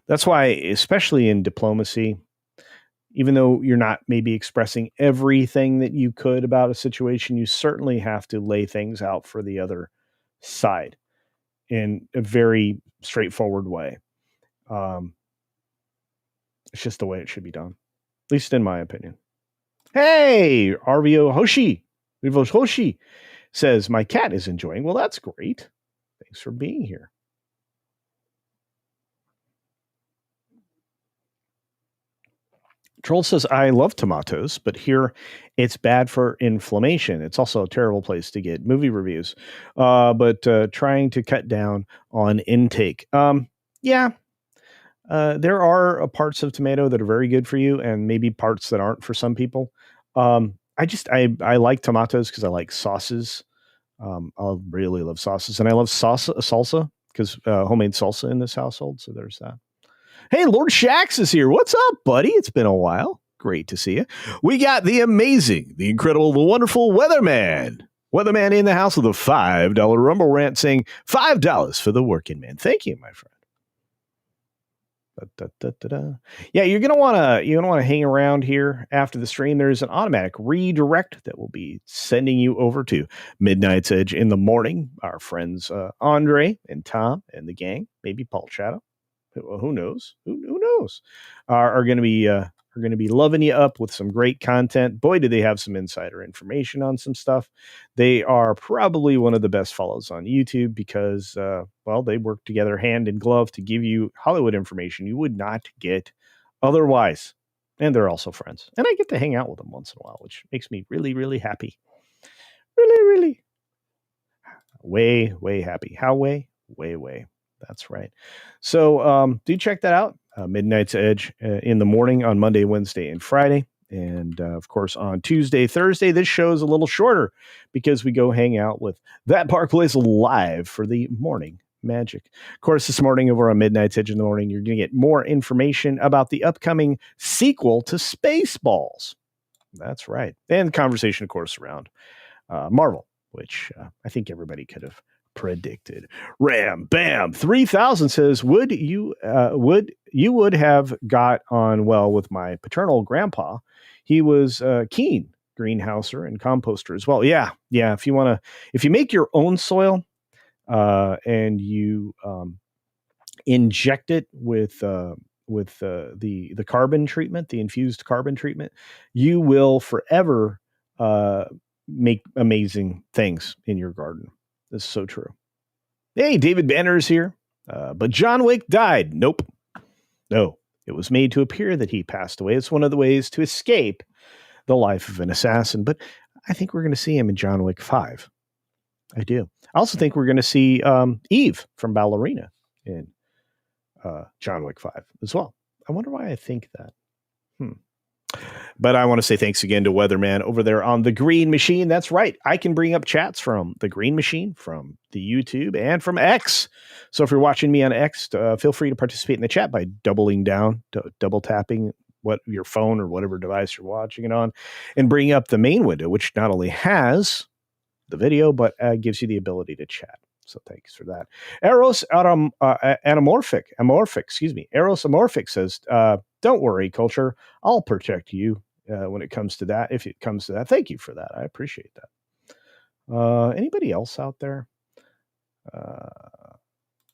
especially in diplomacy, even though you're not maybe expressing everything that you could about a situation, you certainly have to lay things out for the other side in a very straightforward way. It's just the way it should be done, at least in my opinion. Hey, RVO Hoshi says, my cat is enjoying. Well, that's great. Thanks for being here. Troll says, I love tomatoes, but here it's bad for inflammation. It's also a terrible place to get movie reviews. But trying to cut down on intake. Yeah. There are parts of tomato that are very good for you and maybe parts that aren't for some people. I like tomatoes because I like sauces. I really love sauces, and I love salsa because homemade salsa in this household. So there's that. Hey, Lord Shax is here. What's up, buddy? It's been a while. Great to see you. We got the amazing, the incredible, the wonderful Weatherman. Weatherman in the house with a $5 Rumble rant saying $5 for the working man. Thank you, my friend. Yeah, you're gonna want to hang around here after the stream. There's an automatic redirect that will be sending you over to Midnight's Edge in the morning. Our friends Andre and Tom and the gang, maybe Paul Shadow, who knows? Who knows? Are going to are going to be loving you up with some great content. Boy, do they have some insider information on some stuff. They are probably one of the best follows on YouTube because, well, they work together hand in glove to give you Hollywood information you would not get otherwise. And they're also friends. And I get to hang out with them once in a while, which makes me really, really happy. Really, really. Way, way happy. How way? Way, way. That's right. So do check that out. Midnight's Edge in the morning on Monday, Wednesday, and Friday. And of course, on Tuesday, Thursday, this show is a little shorter because we go hang out with That Park Place live for the morning magic. Of course, this morning over on Midnight's Edge in the morning, you're going to get more information about the upcoming sequel to Spaceballs. That's right. And conversation, of course, around Marvel, which I think everybody could have predicted. Ram Bam 3000 says, would you have got on well with my paternal grandpa? He was keen greenhouser and composter as well. Yeah. If you make your own soil and you inject it with the carbon treatment, the infused carbon treatment, you will forever make amazing things in your garden. This is so true. Hey, David Banner is here. But John Wick died. Nope. No, it was made to appear that he passed away. It's one of the ways to escape the life of an assassin. But I think we're going to see him in John Wick 5. I do. I also think we're going to see Eve from Ballerina in John Wick 5 as well. I wonder why I think that. But I want to say thanks again to Weatherman over there on the Green Machine. That's right. I can bring up chats from the Green Machine, from the YouTube, and from X. So if you're watching me on X, feel free to participate in the chat by doubling down, double tapping your phone or whatever device you're watching it on, and bring up the main window, which not only has the video, but gives you the ability to chat. So thanks for that. Eros Amorphic says, don't worry, Culture. I'll protect you when it comes to that. If it comes to that, thank you for that. I appreciate that. Anybody else out there?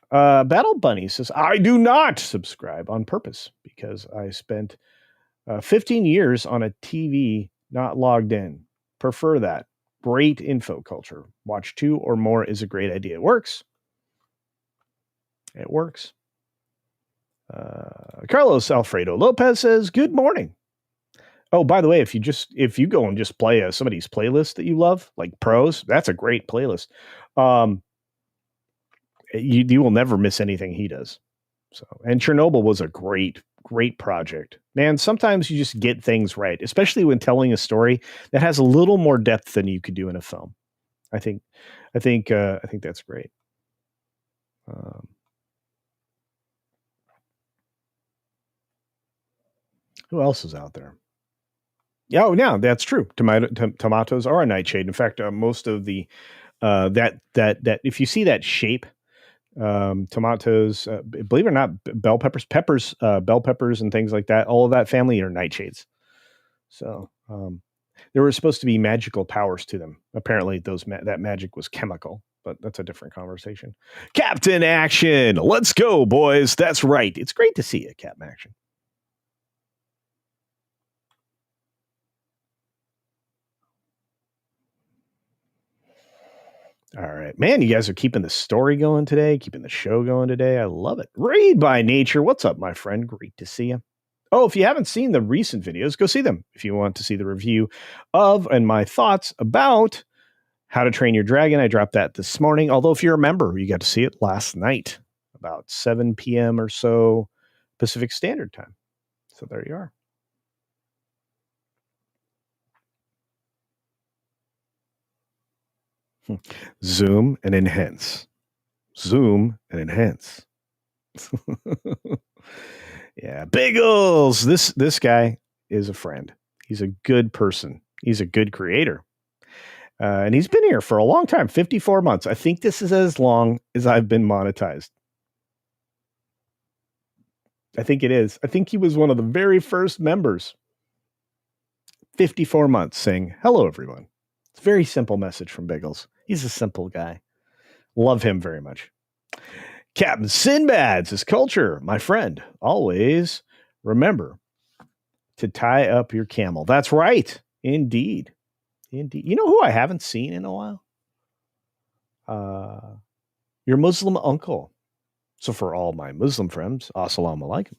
Battle Bunny says, I do not subscribe on purpose because I spent 15 years on a TV not logged in. Prefer that. Great info, Culture. Watch 2 or more is a great idea. It works. It works. Carlos Alfredo Lopez says, good morning. Oh, by the way, if you go and just play somebody's playlist that you love, like Pros, that's a great playlist. You will never miss anything he does. So, and Chernobyl was a great project. Man, sometimes you just get things right, especially when telling a story that has a little more depth than you could do in a film. I think that's great. Who else is out there? Yeah, no, that's true. Tomatoes are a nightshade. In fact, most of the that if you see that shape, tomatoes, believe it or not, bell peppers, bell peppers, and things like that, all of that family are nightshades. So there were supposed to be magical powers to them. Apparently, that magic was chemical, but that's a different conversation. Captain Action, let's go, boys. That's right. It's great to see you, Captain Action. All right, man, you guys are keeping the story going today, keeping the show going today. I love it. Read by Nature. What's up, my friend? Great to see you. Oh, if you haven't seen the recent videos, go see them. If you want to see the review of and my thoughts about How to Train Your Dragon, I dropped that this morning. Although if you're a member, you got to see it last night, about 7 p.m. or so Pacific Standard Time. So there you are. Zoom and enhance. Zoom and enhance. Yeah, Bagels. This guy is a friend. He's a good person. He's a good creator. And he's been here for a long time, 54 months. I think this is as long as I've been monetized. I think it is. I think he was one of the very first members. 54 months saying, hello, everyone. It's a very simple message from Bagels. He's a simple guy. Love him very much. Captain Sinbad says, Culture, my friend, always remember to tie up your camel. That's right. Indeed. Indeed. You know who I haven't seen in a while? Your Muslim uncle. So for all my Muslim friends, assalamu alaikum.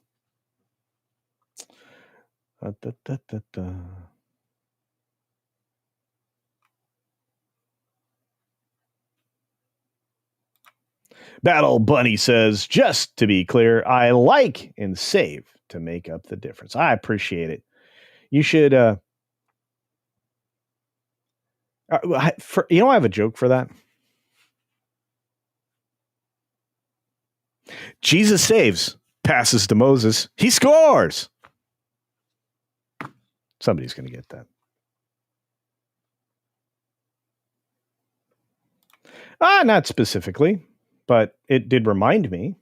Battle Bunny says, just to be clear, I like and save to make up the difference. I appreciate it. You should, I have a joke for that. Jesus saves, passes to Moses. He scores. Somebody's going to get that. Not specifically, but it did remind me.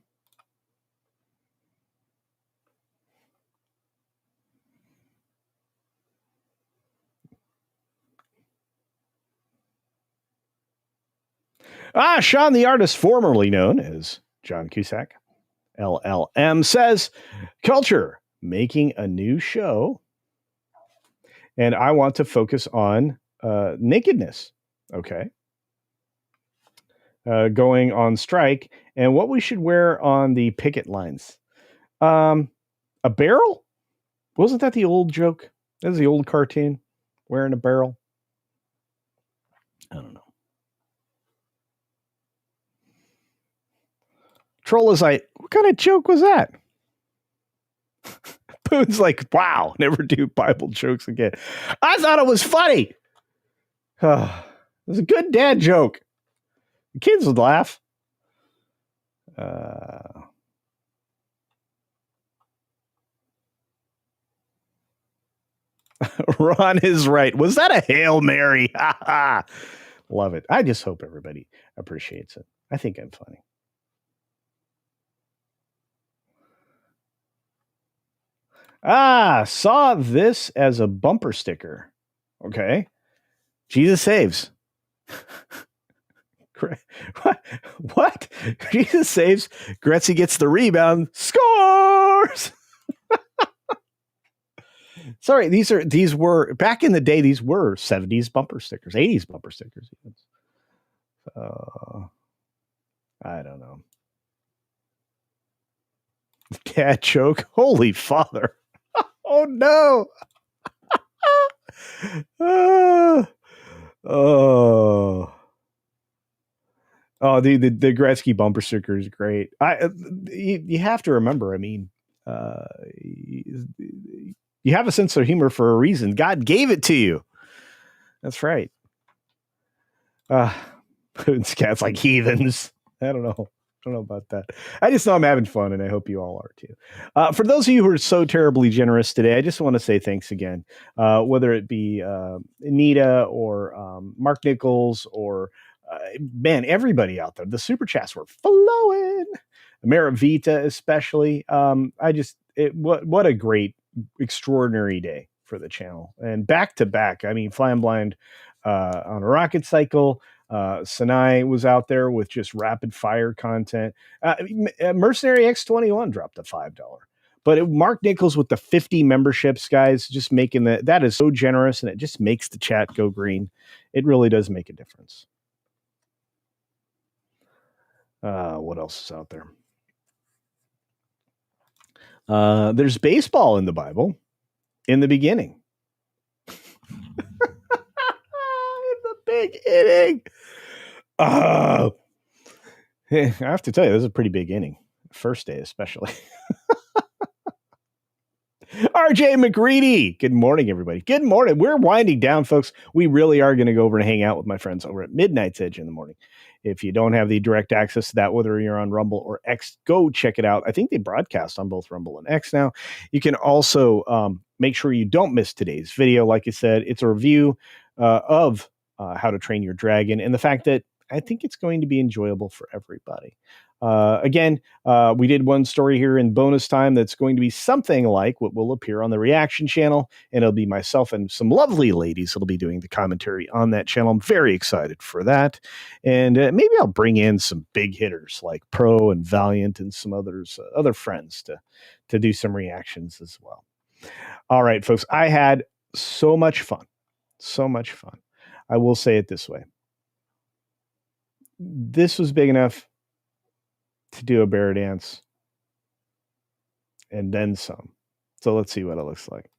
Sean the artist, formerly known as John Cusack, LLM, says, Culture, making a new show, and I want to focus on nakedness. Okay. Going on strike, and what we should wear on the picket lines. A barrel? Wasn't that the old joke? That was the old cartoon, wearing a barrel. I don't know. Troll is like, what kind of joke was that? Boone's like, wow, never do Bible jokes again. I thought it was funny. It was a good dad joke. The kids would laugh. Ron is right. Was that a Hail Mary? Love it. I just hope everybody appreciates it. I think I'm funny. Saw this as a bumper sticker. Okay. Jesus saves. What? Jesus saves. Gretzky gets the rebound. Scores. Sorry, these were back in the day. These were 70s bumper stickers, 80s bumper stickers. I don't know. Dad joke. Holy father. Oh no. The Gretzky bumper sticker is great. You have to remember, I mean, you have a sense of humor for a reason. God gave it to you. That's right. Cats like heathens. I don't know about that. I just know I'm having fun, and I hope you all are too. For those of you who are so terribly generous today, I just want to say thanks again. Whether it be Anita or Mark Nichols or man, everybody out there, the super chats were flowing. Maravita especially. What a great, extraordinary day for the channel, and back to back. I mean, Flying Blind on a rocket cycle. Sinai was out there with just rapid fire content. Mercenary X21 dropped a $5. But Mark Nichols with the 50 memberships, guys, just making that is so generous, and it just makes the chat go green. It really does make a difference. What else is out there? There's baseball in the Bible in the beginning. The big inning. I have to tell you, this is a pretty big inning. First day, especially. RJ McGreedy. Good morning, everybody. Good morning. We're winding down, folks. We really are going to go over and hang out with my friends over at Midnight's Edge in the morning. If you don't have the direct access to that, whether you're on Rumble or X, go check it out. I think they broadcast on both Rumble and X now. You can also make sure you don't miss today's video. Like I said, it's a review of How to Train Your Dragon, and the fact that I think it's going to be enjoyable for everybody. Again, we did one story here in bonus time that's going to be something like what will appear on the reaction channel, and it'll be myself and some lovely ladies that'll be doing the commentary on that channel. I'm very excited for that, and maybe I'll bring in some big hitters like Pro and Valiant and some other friends to do some reactions as well. All right, folks. I had so much fun. So much fun. I will say it this way. This was big enough to do a bear dance and then some. So let's see what it looks like.